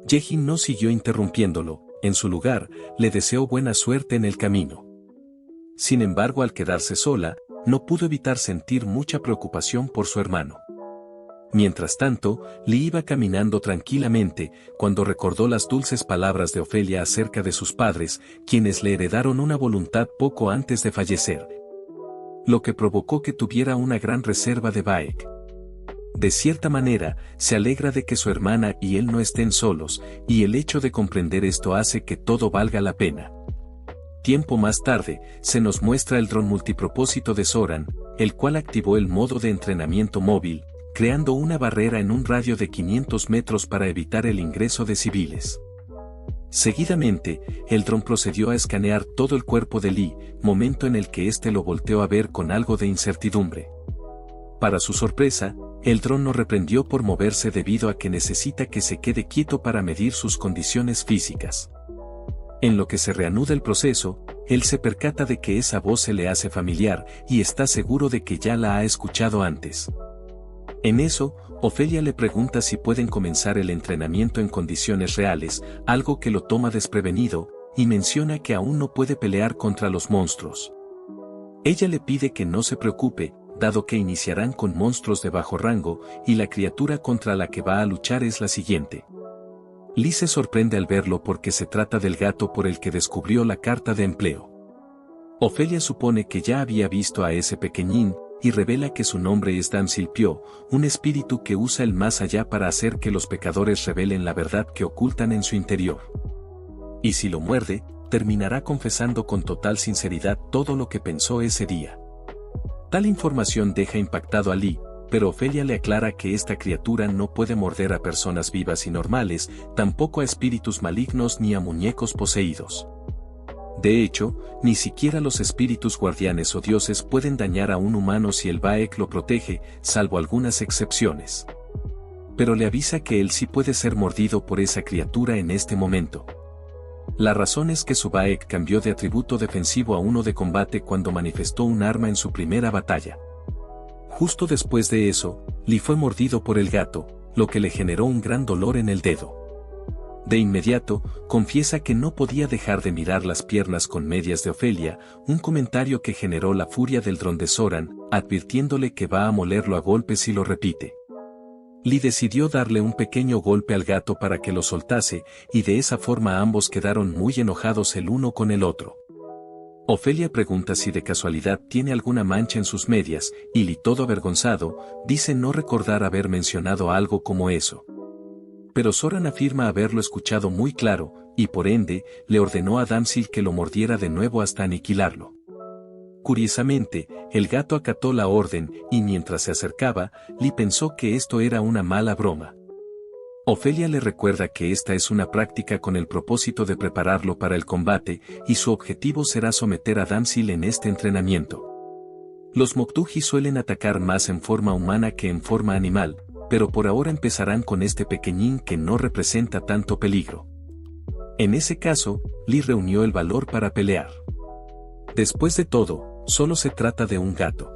Yejin no siguió interrumpiéndolo, en su lugar, le deseó buena suerte en el camino. Sin embargo, al quedarse sola, no pudo evitar sentir mucha preocupación por su hermano. Mientras tanto, Lee iba caminando tranquilamente, cuando recordó las dulces palabras de Ofelia acerca de sus padres, quienes le heredaron una voluntad poco antes de fallecer, lo que provocó que tuviera una gran reserva de Baek. De cierta manera, se alegra de que su hermana y él no estén solos, y el hecho de comprender esto hace que todo valga la pena. Tiempo más tarde, se nos muestra el dron multipropósito de Zoran, el cual activó el modo de entrenamiento móvil, creando una barrera en un radio de 500 metros para evitar el ingreso de civiles. Seguidamente, el dron procedió a escanear todo el cuerpo de Lee, momento en el que éste lo volteó a ver con algo de incertidumbre. Para su sorpresa, el dron no reprendió por moverse debido a que necesita que se quede quieto para medir sus condiciones físicas. En lo que se reanuda el proceso, él se percata de que esa voz se le hace familiar y está seguro de que ya la ha escuchado antes. En eso, Ofelia le pregunta si pueden comenzar el entrenamiento en condiciones reales, algo que lo toma desprevenido, y menciona que aún no puede pelear contra los monstruos. Ella le pide que no se preocupe, dado que iniciarán con monstruos de bajo rango, y la criatura contra la que va a luchar es la siguiente. Lee se sorprende al verlo porque se trata del gato por el que descubrió la carta de empleo. Ofelia supone que ya había visto a ese pequeñín, y revela que su nombre es Damsil Pyo, un espíritu que usa el más allá para hacer que los pecadores revelen la verdad que ocultan en su interior. Y si lo muerde, terminará confesando con total sinceridad todo lo que pensó ese día. Tal información deja impactado a Lee, pero Ofelia le aclara que esta criatura no puede morder a personas vivas y normales, tampoco a espíritus malignos ni a muñecos poseídos. De hecho, ni siquiera los espíritus guardianes o dioses pueden dañar a un humano si el Baek lo protege, salvo algunas excepciones. Pero le avisa que él sí puede ser mordido por esa criatura en este momento. La razón es que su Baek cambió de atributo defensivo a uno de combate cuando manifestó un arma en su primera batalla. Justo después de eso, Lee fue mordido por el gato, lo que le generó un gran dolor en el dedo. De inmediato, confiesa que no podía dejar de mirar las piernas con medias de Ofelia, un comentario que generó la furia del dron de Zoran, advirtiéndole que va a molerlo a golpes si lo repite. Lee decidió darle un pequeño golpe al gato para que lo soltase, y de esa forma ambos quedaron muy enojados el uno con el otro. Ofelia pregunta si de casualidad tiene alguna mancha en sus medias, y Lee, todo avergonzado, dice no recordar haber mencionado algo como eso. Pero Zoran afirma haberlo escuchado muy claro, y por ende, le ordenó a Damsil que lo mordiera de nuevo hasta aniquilarlo. Curiosamente, el gato acató la orden, y mientras se acercaba, Lee pensó que esto era una mala broma. Ofelia le recuerda que esta es una práctica con el propósito de prepararlo para el combate, y su objetivo será someter a Damsil en este entrenamiento. Los Moktuji suelen atacar más en forma humana que en forma animal, pero por ahora empezarán con este pequeñín que no representa tanto peligro. En ese caso, Lee reunió el valor para pelear. Después de todo, solo se trata de un gato.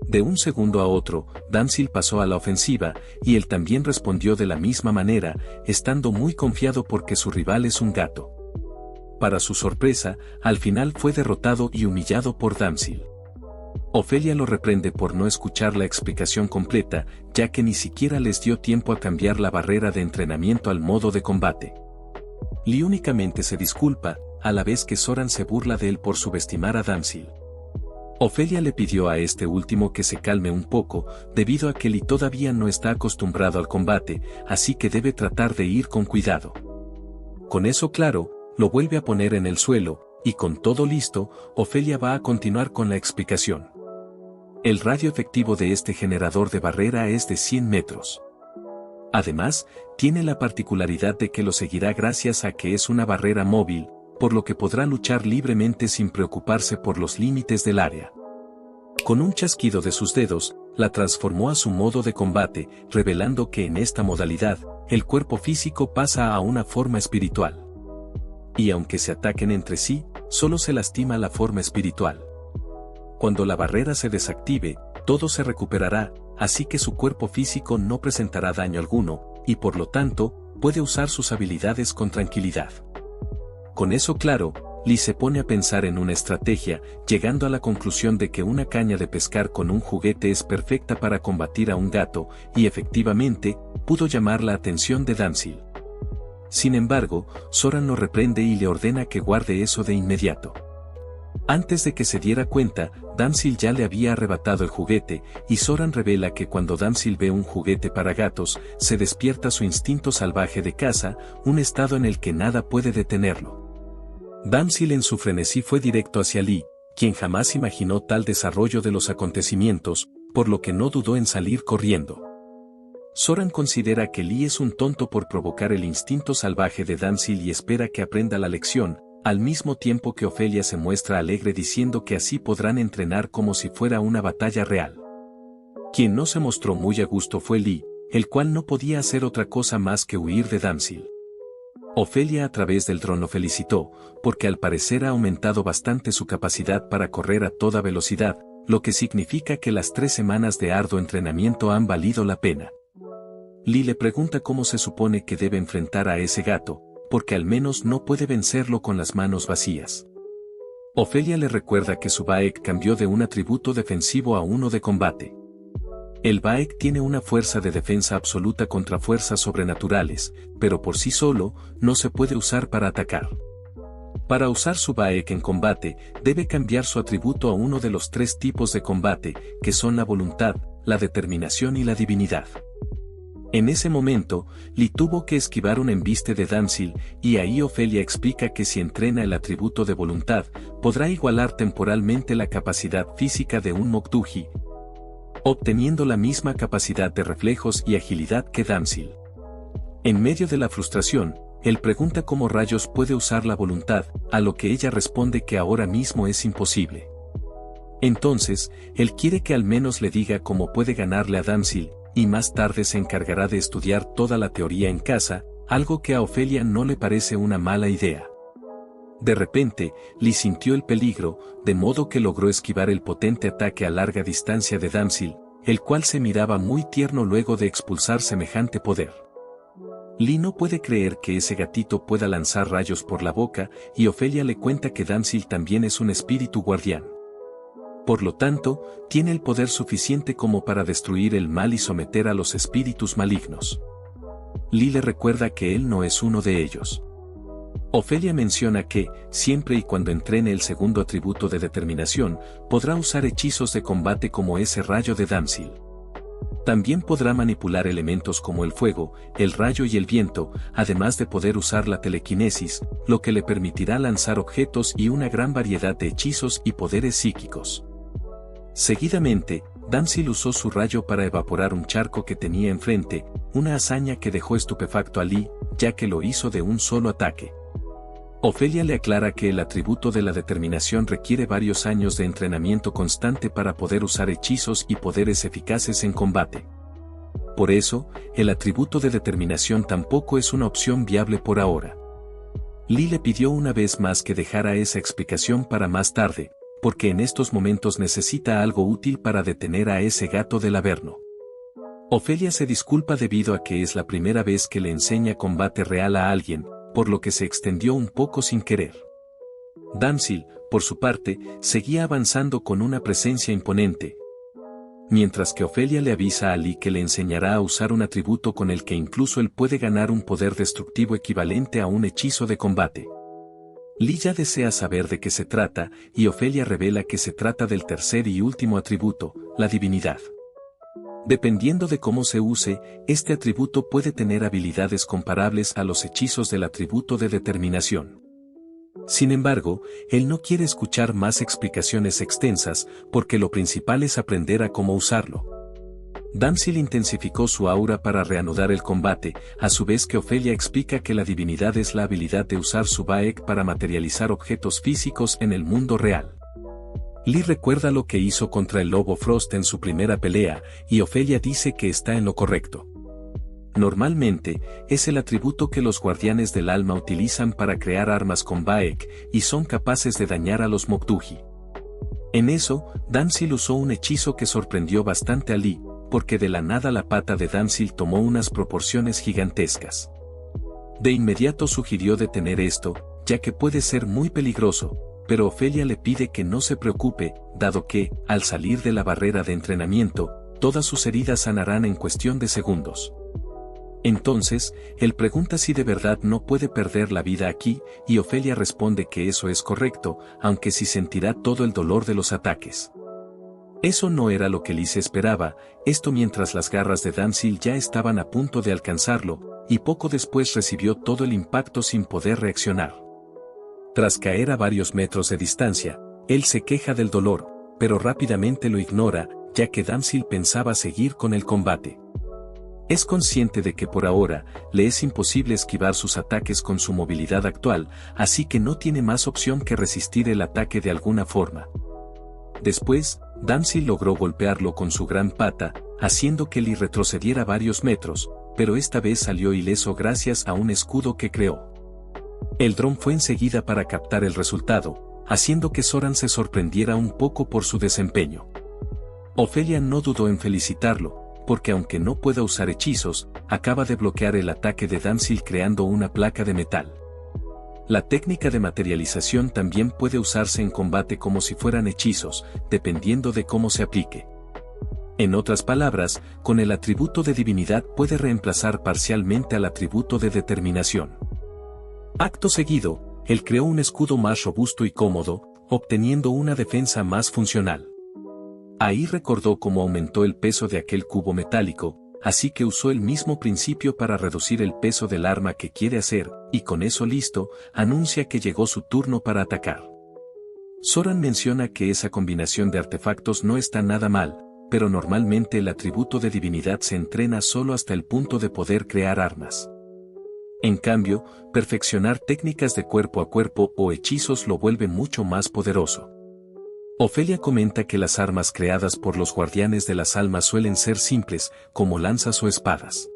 De un segundo a otro, Damsil pasó a la ofensiva, y él también respondió de la misma manera, estando muy confiado porque su rival es un gato. Para su sorpresa, al final fue derrotado y humillado por Damsil. Ofelia lo reprende por no escuchar la explicación completa, ya que ni siquiera les dio tiempo a cambiar la barrera de entrenamiento al modo de combate. Lee únicamente se disculpa, a la vez que Zoran se burla de él por subestimar a Damsil. Ofelia le pidió a este último que se calme un poco, debido a que Lee todavía no está acostumbrado al combate, así que debe tratar de ir con cuidado. Con eso claro, lo vuelve a poner en el suelo, y con todo listo, Ofelia va a continuar con la explicación. El radio efectivo de este generador de barrera es de 100 metros. Además, tiene la particularidad de que lo seguirá gracias a que es una barrera móvil, por lo que podrá luchar libremente sin preocuparse por los límites del área. Con un chasquido de sus dedos, la transformó a su modo de combate, revelando que en esta modalidad, el cuerpo físico pasa a una forma espiritual. Y aunque se ataquen entre sí, solo se lastima la forma espiritual. Cuando la barrera se desactive, todo se recuperará, así que su cuerpo físico no presentará daño alguno, y por lo tanto, puede usar sus habilidades con tranquilidad. Con eso claro, Lee se pone a pensar en una estrategia, llegando a la conclusión de que una caña de pescar con un juguete es perfecta para combatir a un gato, y efectivamente, pudo llamar la atención de Damsil. Sin embargo, Zoran lo reprende y le ordena que guarde eso de inmediato. Antes de que se diera cuenta, Damsil ya le había arrebatado el juguete, y Zoran revela que cuando Damsil ve un juguete para gatos, se despierta su instinto salvaje de caza, un estado en el que nada puede detenerlo. Damsil en su frenesí fue directo hacia Lee, quien jamás imaginó tal desarrollo de los acontecimientos, por lo que no dudó en salir corriendo. Soran considera que Lee es un tonto por provocar el instinto salvaje de Damsil y espera que aprenda la lección, al mismo tiempo que Ofelia se muestra alegre diciendo que así podrán entrenar como si fuera una batalla real. Quien no se mostró muy a gusto fue Lee, el cual no podía hacer otra cosa más que huir de Damsil. Ofelia a través del dron lo felicitó, porque al parecer ha aumentado bastante su capacidad para correr a toda velocidad, lo que significa que las 3 semanas de arduo entrenamiento han valido la pena. Lee le pregunta cómo se supone que debe enfrentar a ese gato, porque al menos no puede vencerlo con las manos vacías. Ofelia le recuerda que su Baek cambió de un atributo defensivo a uno de combate. El Baek tiene una fuerza de defensa absoluta contra fuerzas sobrenaturales, pero por sí solo, no se puede usar para atacar. Para usar su Baek en combate, debe cambiar su atributo a uno de los 3 tipos de combate, que son la voluntad, la determinación y la divinidad. En ese momento, Lee tuvo que esquivar un embiste de Damsil, y ahí Ofelia explica que si entrena el atributo de voluntad, podrá igualar temporalmente la capacidad física de un Moktuji, obteniendo la misma capacidad de reflejos y agilidad que Damsil. En medio de la frustración, él pregunta cómo rayos puede usar la voluntad, a lo que ella responde que ahora mismo es imposible. Entonces, él quiere que al menos le diga cómo puede ganarle a Damsil, y más tarde se encargará de estudiar toda la teoría en casa, algo que a Ofelia no le parece una mala idea. De repente, Lee sintió el peligro, de modo que logró esquivar el potente ataque a larga distancia de Damsil, el cual se miraba muy tierno luego de expulsar semejante poder. Lee no puede creer que ese gatito pueda lanzar rayos por la boca, y Ofelia le cuenta que Damsil también es un espíritu guardián. Por lo tanto, tiene el poder suficiente como para destruir el mal y someter a los espíritus malignos. Lee le recuerda que él no es uno de ellos. Ofelia menciona que, siempre y cuando entrene el segundo atributo de determinación, podrá usar hechizos de combate como ese rayo de Damsil. También podrá manipular elementos como el fuego, el rayo y el viento, además de poder usar la telequinesis, lo que le permitirá lanzar objetos y una gran variedad de hechizos y poderes psíquicos. Seguidamente, Damsil usó su rayo para evaporar un charco que tenía enfrente, una hazaña que dejó estupefacto a Lee, ya que lo hizo de un solo ataque. Ofelia le aclara que el atributo de la determinación requiere varios años de entrenamiento constante para poder usar hechizos y poderes eficaces en combate. Por eso, el atributo de determinación tampoco es una opción viable por ahora. Lee le pidió una vez más que dejara esa explicación para más tarde, porque en estos momentos necesita algo útil para detener a ese gato del Averno. Ofelia se disculpa debido a que es la primera vez que le enseña combate real a alguien, por lo que se extendió un poco sin querer. Damsil, por su parte, seguía avanzando con una presencia imponente, mientras que Ofelia le avisa a Lee que le enseñará a usar un atributo con el que incluso él puede ganar un poder destructivo equivalente a un hechizo de combate. Lee ya desea saber de qué se trata, y Ofelia revela que se trata del tercer y último atributo, la divinidad. Dependiendo de cómo se use, este atributo puede tener habilidades comparables a los hechizos del atributo de determinación. Sin embargo, él no quiere escuchar más explicaciones extensas, porque lo principal es aprender a cómo usarlo. Damsil intensificó su aura para reanudar el combate, a su vez que Ofelia explica que la divinidad es la habilidad de usar su Baek para materializar objetos físicos en el mundo real. Lee recuerda lo que hizo contra el lobo Frost en su primera pelea, y Ofelia dice que está en lo correcto. Normalmente, es el atributo que los guardianes del alma utilizan para crear armas con Baek, y son capaces de dañar a los Moktuji. En eso, Damsil usó un hechizo que sorprendió bastante a Lee, porque de la nada la pata de Damsil tomó unas proporciones gigantescas. De inmediato sugirió detener esto, ya que puede ser muy peligroso, pero Ofelia le pide que no se preocupe, dado que, al salir de la barrera de entrenamiento, todas sus heridas sanarán en cuestión de segundos. Entonces, él pregunta si de verdad no puede perder la vida aquí, y Ofelia responde que eso es correcto, aunque sí sentirá todo el dolor de los ataques. Eso no era lo que Lee esperaba, esto mientras las garras de Damsil ya estaban a punto de alcanzarlo, y poco después recibió todo el impacto sin poder reaccionar. Tras caer a varios metros de distancia, él se queja del dolor, pero rápidamente lo ignora, ya que Damsil pensaba seguir con el combate. Es consciente de que por ahora, le es imposible esquivar sus ataques con su movilidad actual, así que no tiene más opción que resistir el ataque de alguna forma. Después, Damsil logró golpearlo con su gran pata, haciendo que Lee retrocediera varios metros, pero esta vez salió ileso gracias a un escudo que creó. El dron fue enseguida para captar el resultado, haciendo que Zoran se sorprendiera un poco por su desempeño. Ofelia no dudó en felicitarlo, porque aunque no pueda usar hechizos, acaba de bloquear el ataque de Damsil creando una placa de metal. La técnica de materialización también puede usarse en combate como si fueran hechizos, dependiendo de cómo se aplique. En otras palabras, con el atributo de divinidad puede reemplazar parcialmente al atributo de determinación. Acto seguido, él creó un escudo más robusto y cómodo, obteniendo una defensa más funcional. Ahí recordó cómo aumentó el peso de aquel cubo metálico, así que usó el mismo principio para reducir el peso del arma que quiere hacer, y con eso listo, anuncia que llegó su turno para atacar. Zoran menciona que esa combinación de artefactos no está nada mal, pero normalmente el atributo de divinidad se entrena solo hasta el punto de poder crear armas. En cambio, perfeccionar técnicas de cuerpo a cuerpo o hechizos lo vuelve mucho más poderoso. Ofelia comenta que las armas creadas por los guardianes de las almas suelen ser simples, como lanzas o espadas.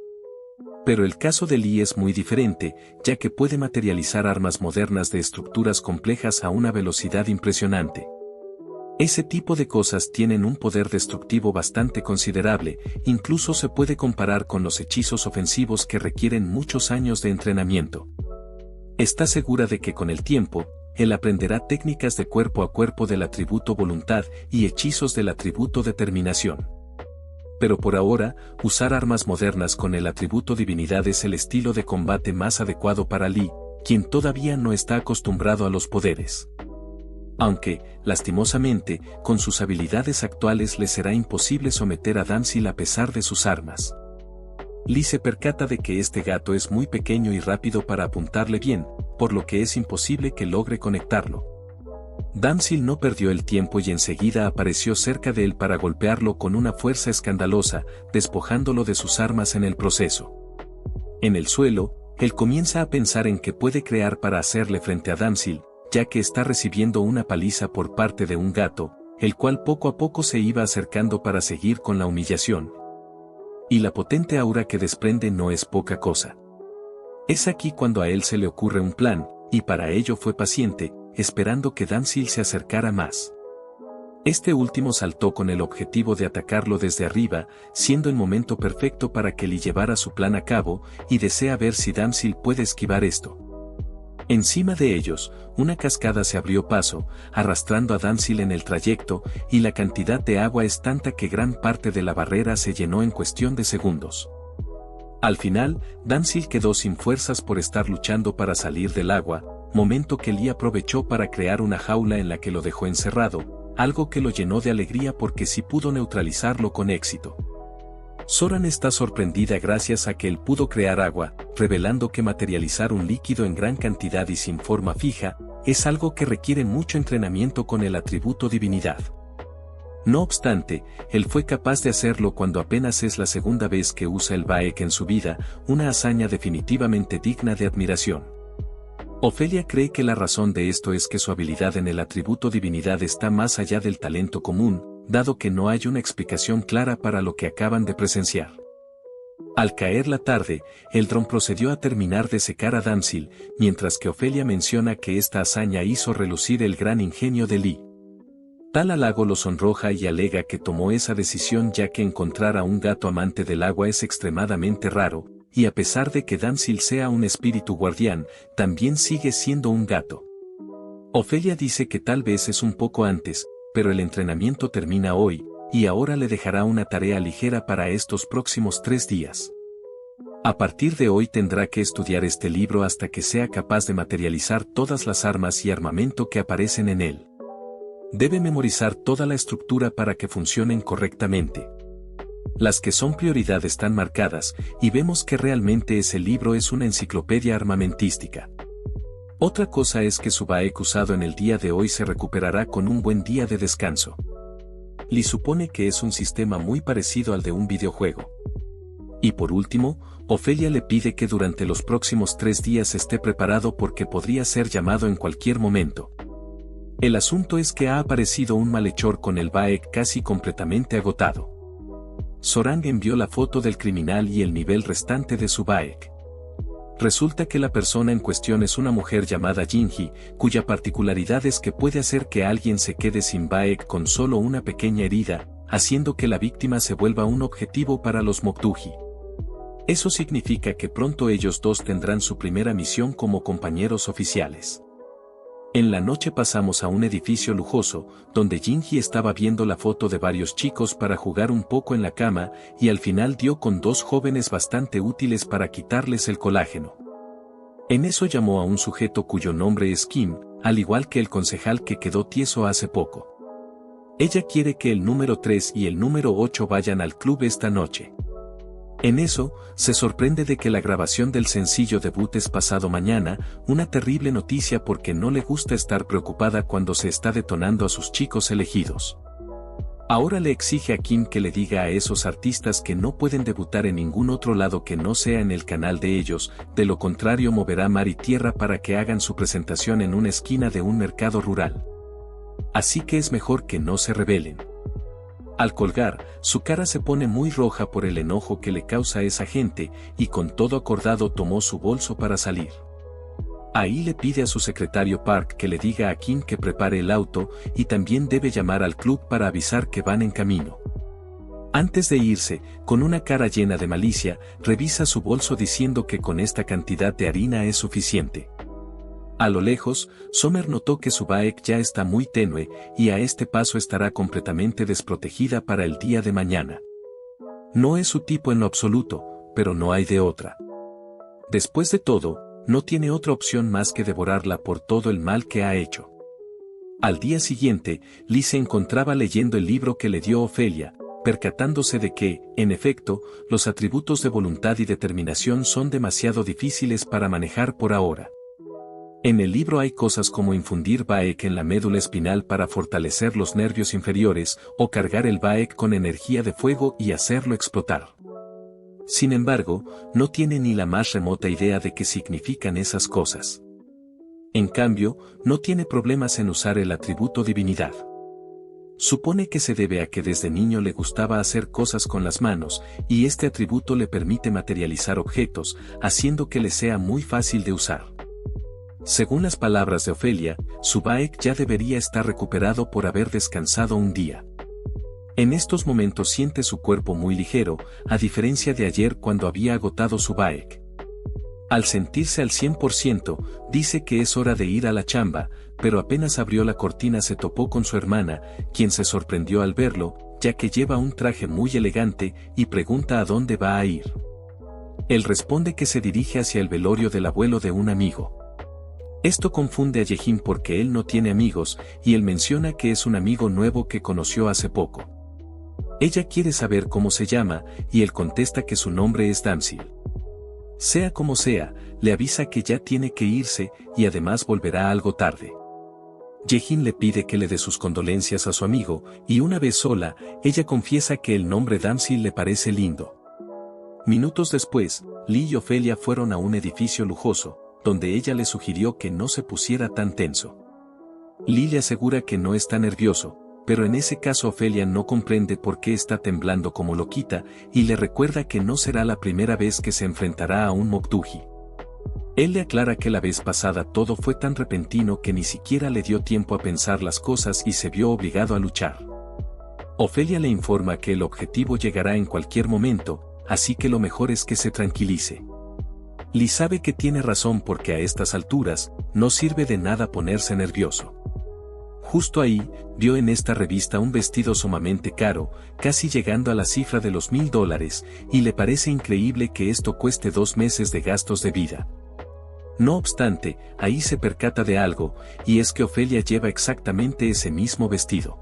Pero el caso de Lee es muy diferente, ya que puede materializar armas modernas de estructuras complejas a una velocidad impresionante. Ese tipo de cosas tienen un poder destructivo bastante considerable, incluso se puede comparar con los hechizos ofensivos que requieren muchos años de entrenamiento. Está segura de que con el tiempo, él aprenderá técnicas de cuerpo a cuerpo del atributo voluntad y hechizos del atributo determinación. Pero por ahora, usar armas modernas con el atributo divinidad es el estilo de combate más adecuado para Lee, quien todavía no está acostumbrado a los poderes. Aunque, lastimosamente, con sus habilidades actuales le será imposible someter a Damsil a pesar de sus armas. Lee se percata de que este gato es muy pequeño y rápido para apuntarle bien, por lo que es imposible que logre conectarlo. Damsil no perdió el tiempo y enseguida apareció cerca de él para golpearlo con una fuerza escandalosa, despojándolo de sus armas en el proceso. En el suelo, él comienza a pensar en qué puede crear para hacerle frente a Damsil, ya que está recibiendo una paliza por parte de un gato, el cual poco a poco se iba acercando para seguir con la humillación. Y la potente aura que desprende no es poca cosa. Es aquí cuando a él se le ocurre un plan, y para ello fue paciente, esperando que Damsil se acercara más. Este último saltó con el objetivo de atacarlo desde arriba, siendo el momento perfecto para que Lee llevara su plan a cabo, y desea ver si Damsil puede esquivar esto. Encima de ellos, una cascada se abrió paso, arrastrando a Damsil en el trayecto, y la cantidad de agua es tanta que gran parte de la barrera se llenó en cuestión de segundos. Al final, Damsil quedó sin fuerzas por estar luchando para salir del agua, momento que Lee aprovechó para crear una jaula en la que lo dejó encerrado, algo que lo llenó de alegría porque sí pudo neutralizarlo con éxito. Zoran está sorprendida gracias a que él pudo crear agua, revelando que materializar un líquido en gran cantidad y sin forma fija, es algo que requiere mucho entrenamiento con el atributo divinidad. No obstante, él fue capaz de hacerlo cuando apenas es la segunda vez que usa el Baek en su vida, una hazaña definitivamente digna de admiración. Ofelia cree que la razón de esto es que su habilidad en el atributo divinidad está más allá del talento común, dado que no hay una explicación clara para lo que acaban de presenciar. Al caer la tarde, el dron procedió a terminar de secar a Damsil, mientras que Ofelia menciona que esta hazaña hizo relucir el gran ingenio de Lee. Tal halago lo sonroja y alega que tomó esa decisión ya que encontrar a un gato amante del agua es extremadamente raro, y a pesar de que Damsil sea un espíritu guardián, también sigue siendo un gato. Ofelia dice que tal vez es un poco antes, pero el entrenamiento termina hoy, y ahora le dejará una tarea ligera para estos próximos 3 días. A partir de hoy tendrá que estudiar este libro hasta que sea capaz de materializar todas las armas y armamento que aparecen en él. Debe memorizar toda la estructura para que funcionen correctamente. Las que son prioridad están marcadas, y vemos que realmente ese libro es una enciclopedia armamentística. Otra cosa es que su Baek usado en el día de hoy se recuperará con un buen día de descanso. Lee supone que es un sistema muy parecido al de un videojuego. Y por último, Ofelia le pide que durante los próximos 3 días esté preparado porque podría ser llamado en cualquier momento. El asunto es que ha aparecido un malhechor con el BAEC casi completamente agotado. Sorang envió la foto del criminal y el nivel restante de su BAEC. Resulta que la persona en cuestión es una mujer llamada Jinhee, cuya particularidad es que puede hacer que alguien se quede sin BAEC con solo una pequeña herida, haciendo que la víctima se vuelva un objetivo para los Moktuji. Eso significa que pronto ellos dos tendrán su primera misión como compañeros oficiales. En la noche pasamos a un edificio lujoso, donde Jinhee estaba viendo la foto de varios chicos para jugar un poco en la cama, y al final dio con 2 jóvenes bastante útiles para quitarles el colágeno. En eso llamó a un sujeto cuyo nombre es Kim, al igual que el concejal que quedó tieso hace poco. Ella quiere que el número 3 y el número 8 vayan al club esta noche. En eso, se sorprende de que la grabación del sencillo debut es pasado mañana, una terrible noticia porque no le gusta estar preocupada cuando se está detonando a sus chicos elegidos. Ahora le exige a Kim que le diga a esos artistas que no pueden debutar en ningún otro lado que no sea en el canal de ellos, de lo contrario moverá mar y tierra para que hagan su presentación en una esquina de un mercado rural. Así que es mejor que no se rebelen. Al colgar, su cara se pone muy roja por el enojo que le causa esa gente, y con todo acordado tomó su bolso para salir. Ahí le pide a su secretario Park que le diga a Kim que prepare el auto, y también debe llamar al club para avisar que van en camino. Antes de irse, con una cara llena de malicia, revisa su bolso diciendo que con esta cantidad de harina es suficiente. A lo lejos, Sommer notó que su BAEC ya está muy tenue, y a este paso estará completamente desprotegida para el día de mañana. No es su tipo en lo absoluto, pero no hay de otra. Después de todo, no tiene otra opción más que devorarla por todo el mal que ha hecho. Al día siguiente, Lee se encontraba leyendo el libro que le dio Ofelia, percatándose de que, en efecto, los atributos de voluntad y determinación son demasiado difíciles para manejar por ahora. En el libro hay cosas como infundir BAEC en la médula espinal para fortalecer los nervios inferiores, o cargar el BAEC con energía de fuego y hacerlo explotar. Sin embargo, no tiene ni la más remota idea de qué significan esas cosas. En cambio, no tiene problemas en usar el atributo divinidad. Supone que se debe a que desde niño le gustaba hacer cosas con las manos, y este atributo le permite materializar objetos, haciendo que le sea muy fácil de usar. Según las palabras de Ofelia, su BAEC ya debería estar recuperado por haber descansado un día. En estos momentos siente su cuerpo muy ligero, a diferencia de ayer cuando había agotado su BAEC. Al sentirse al 100%, dice que es hora de ir a la chamba, pero apenas abrió la cortina se topó con su hermana, quien se sorprendió al verlo, ya que lleva un traje muy elegante, y pregunta a dónde va a ir. Él responde que se dirige hacia el velorio del abuelo de un amigo. Esto confunde a Yejin porque él no tiene amigos, y él menciona que es un amigo nuevo que conoció hace poco. Ella quiere saber cómo se llama, y él contesta que su nombre es Damsil. Sea como sea, le avisa que ya tiene que irse, y además volverá algo tarde. Yejin le pide que le dé sus condolencias a su amigo, y una vez sola, ella confiesa que el nombre Damsil le parece lindo. Minutos después, Lee y Ofelia fueron a un edificio lujoso, donde ella le sugirió que no se pusiera tan tenso. Lee le asegura que no está nervioso, pero en ese caso Ofelia no comprende por qué está temblando como loquita, y le recuerda que no será la primera vez que se enfrentará a un Moktuji. Él le aclara que la vez pasada todo fue tan repentino que ni siquiera le dio tiempo a pensar las cosas y se vio obligado a luchar. Ofelia le informa que el objetivo llegará en cualquier momento, así que lo mejor es que se tranquilice. Lee sabe que tiene razón porque a estas alturas, no sirve de nada ponerse nervioso. Justo ahí, vio en esta revista un vestido sumamente caro, casi llegando a la cifra de los $1000, y le parece increíble que esto cueste 2 meses de gastos de vida. No obstante, ahí se percata de algo, y es que Ofelia lleva exactamente ese mismo vestido.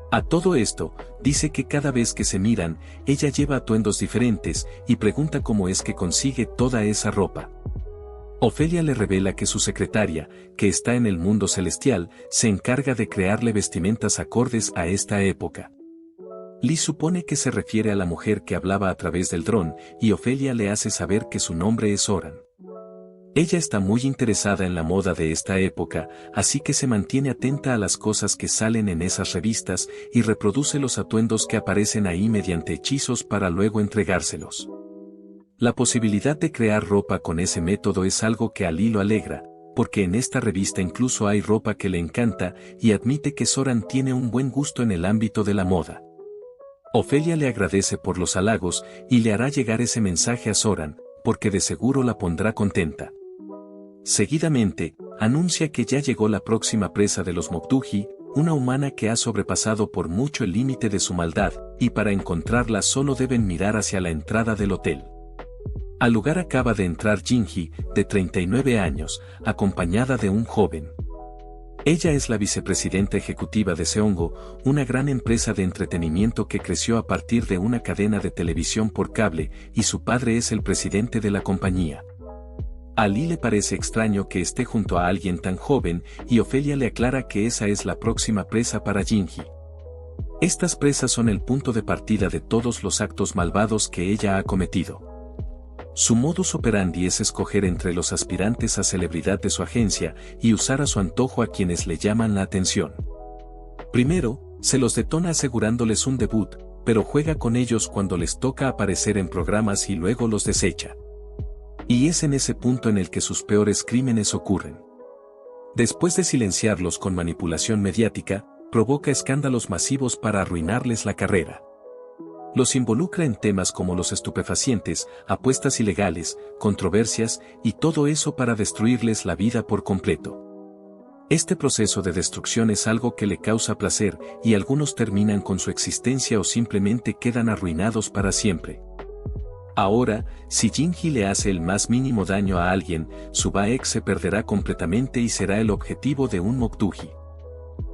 A todo esto, dice que cada vez que se miran, ella lleva atuendos diferentes, y pregunta cómo es que consigue toda esa ropa. Ofelia le revela que su secretaria, que está en el mundo celestial, se encarga de crearle vestimentas acordes a esta época. Lee supone que se refiere a la mujer que hablaba a través del dron, y Ofelia le hace saber que su nombre es Oran. Ella está muy interesada en la moda de esta época, así que se mantiene atenta a las cosas que salen en esas revistas y reproduce los atuendos que aparecen ahí mediante hechizos para luego entregárselos. La posibilidad de crear ropa con ese método es algo que a Lee lo alegra, porque en esta revista incluso hay ropa que le encanta y admite que Soran tiene un buen gusto en el ámbito de la moda. Ofelia le agradece por los halagos y le hará llegar ese mensaje a Soran, porque de seguro la pondrá contenta. Seguidamente, anuncia que ya llegó la próxima presa de los Moktuji, una humana que ha sobrepasado por mucho el límite de su maldad, y para encontrarla solo deben mirar hacia la entrada del hotel. Al lugar acaba de entrar Jinhee, de 39 años, acompañada de un joven. Ella es la vicepresidenta ejecutiva de Seongo, una gran empresa de entretenimiento que creció a partir de una cadena de televisión por cable, y su padre es el presidente de la compañía. A Lee le parece extraño que esté junto a alguien tan joven, y Ofelia le aclara que esa es la próxima presa para Jinhee. Estas presas son el punto de partida de todos los actos malvados que ella ha cometido. Su modus operandi es escoger entre los aspirantes a celebridad de su agencia y usar a su antojo a quienes le llaman la atención. Primero, se los detona asegurándoles un debut, pero juega con ellos cuando les toca aparecer en programas y luego los desecha. Y es en ese punto en el que sus peores crímenes ocurren. Después de silenciarlos con manipulación mediática, provoca escándalos masivos para arruinarles la carrera. Los involucra en temas como los estupefacientes, apuestas ilegales, controversias y todo eso para destruirles la vida por completo. Este proceso de destrucción es algo que le causa placer y algunos terminan con su existencia o simplemente quedan arruinados para siempre. Ahora, si Jinhee le hace el más mínimo daño a alguien, su Baek se perderá completamente y será el objetivo de un Moktuji.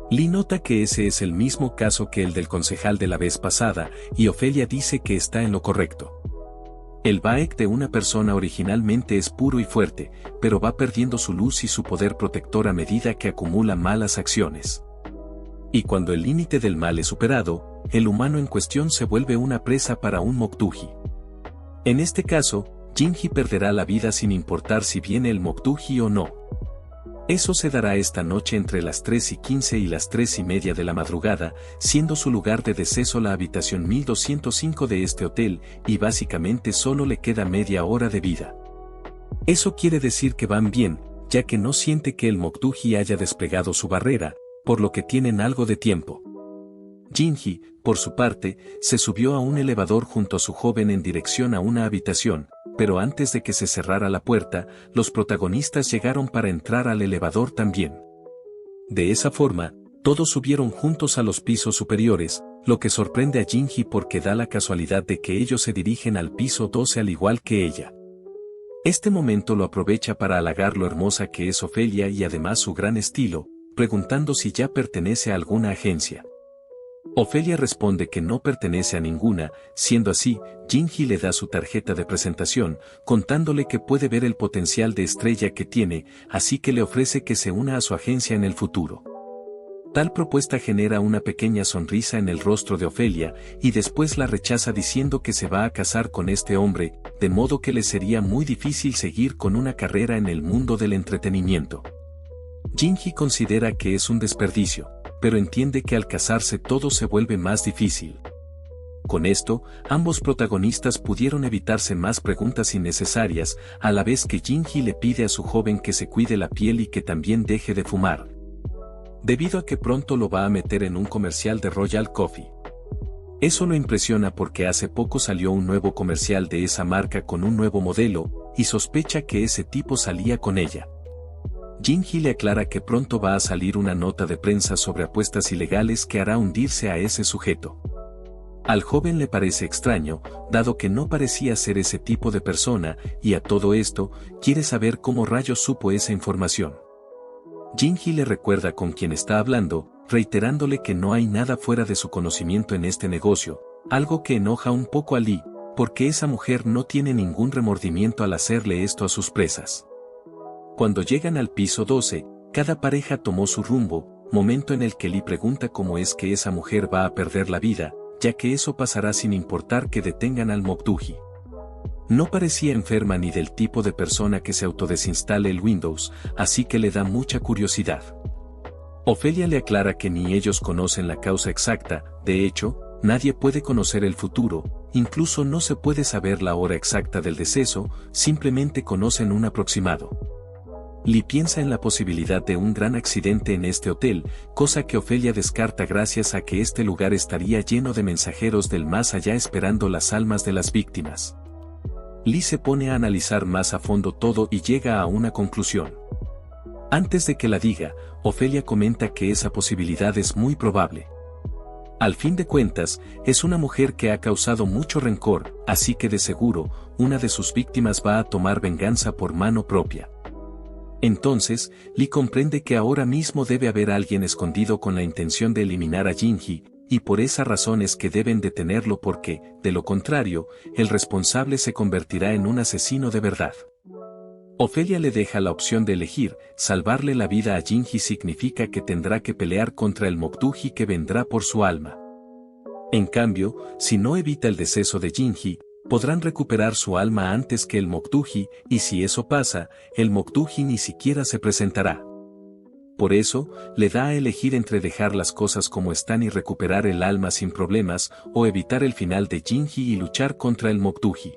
Lee nota que ese es el mismo caso que el del concejal de la vez pasada, y Ofelia dice que está en lo correcto. El Baek de una persona originalmente es puro y fuerte, pero va perdiendo su luz y su poder protector a medida que acumula malas acciones. Y cuando el límite del mal es superado, el humano en cuestión se vuelve una presa para un Moktuji. En este caso, Jinhee perderá la vida sin importar si viene el Moktuji o no. Eso se dará esta noche entre las 3:15 y las 3:30 de la madrugada, siendo su lugar de deceso la habitación 1205 de este hotel, y básicamente solo le queda media hora de vida. Eso quiere decir que van bien, ya que no siente que el Moktuji haya desplegado su barrera, por lo que tienen algo de tiempo. Jinhee, por su parte, se subió a un elevador junto a su joven en dirección a una habitación, pero antes de que se cerrara la puerta, los protagonistas llegaron para entrar al elevador también. De esa forma, todos subieron juntos a los pisos superiores, lo que sorprende a Jinhee porque da la casualidad de que ellos se dirigen al piso 12 al igual que ella. Este momento lo aprovecha para halagar lo hermosa que es Ofelia y además su gran estilo, preguntando si ya pertenece a alguna agencia. Ofelia responde que no pertenece a ninguna, siendo así, Jinhee le da su tarjeta de presentación, contándole que puede ver el potencial de estrella que tiene, así que le ofrece que se una a su agencia en el futuro. Tal propuesta genera una pequeña sonrisa en el rostro de Ofelia, y después la rechaza diciendo que se va a casar con este hombre, de modo que le sería muy difícil seguir con una carrera en el mundo del entretenimiento. Jinhee considera que es un desperdicio, pero entiende que al casarse todo se vuelve más difícil. Con esto, ambos protagonistas pudieron evitarse más preguntas innecesarias, a la vez que Jinhee le pide a su joven que se cuide la piel y que también deje de fumar, debido a que pronto lo va a meter en un comercial de Royal Coffee. Eso lo impresiona porque hace poco salió un nuevo comercial de esa marca con un nuevo modelo, y sospecha que ese tipo salía con ella. Jinhee le aclara que pronto va a salir una nota de prensa sobre apuestas ilegales que hará hundirse a ese sujeto. Al joven le parece extraño, dado que no parecía ser ese tipo de persona, y a todo esto, quiere saber cómo rayos supo esa información. Jinhee le recuerda con quién está hablando, reiterándole que no hay nada fuera de su conocimiento en este negocio, algo que enoja un poco a Lee, porque esa mujer no tiene ningún remordimiento al hacerle esto a sus presas. Cuando llegan al piso 12, cada pareja tomó su rumbo, momento en el que Lee pregunta cómo es que esa mujer va a perder la vida, ya que eso pasará sin importar que detengan al Moktuji. No parecía enferma ni del tipo de persona que se autodesinstale el Windows, así que le da mucha curiosidad. Ofelia le aclara que ni ellos conocen la causa exacta, de hecho, nadie puede conocer el futuro, incluso no se puede saber la hora exacta del deceso, simplemente conocen un aproximado. Lee piensa en la posibilidad de un gran accidente en este hotel, cosa que Ofelia descarta gracias a que este lugar estaría lleno de mensajeros del más allá esperando las almas de las víctimas. Lee se pone a analizar más a fondo todo y llega a una conclusión. Antes de que la diga, Ofelia comenta que esa posibilidad es muy probable. Al fin de cuentas, es una mujer que ha causado mucho rencor, así que de seguro, una de sus víctimas va a tomar venganza por mano propia. Entonces, Lee comprende que ahora mismo debe haber alguien escondido con la intención de eliminar a Jinhee, y por esa razón es que deben detenerlo porque, de lo contrario, el responsable se convertirá en un asesino de verdad. Ofelia le deja la opción de elegir, salvarle la vida a Jinhee significa que tendrá que pelear contra el Moktuji que vendrá por su alma. En cambio, si no evita el deceso de Jinhee, podrán recuperar su alma antes que el Moktuji, y si eso pasa, el Moktuji ni siquiera se presentará. Por eso, le da a elegir entre dejar las cosas como están y recuperar el alma sin problemas, o evitar el final de Jinhee y luchar contra el Moktuji.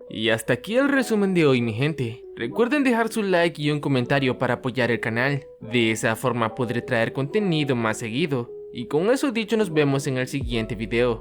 Y hasta aquí el resumen de hoy, mi gente. Recuerden dejar su like y un comentario para apoyar el canal. De esa forma podré traer contenido más seguido. Y con eso dicho, nos vemos en el siguiente video.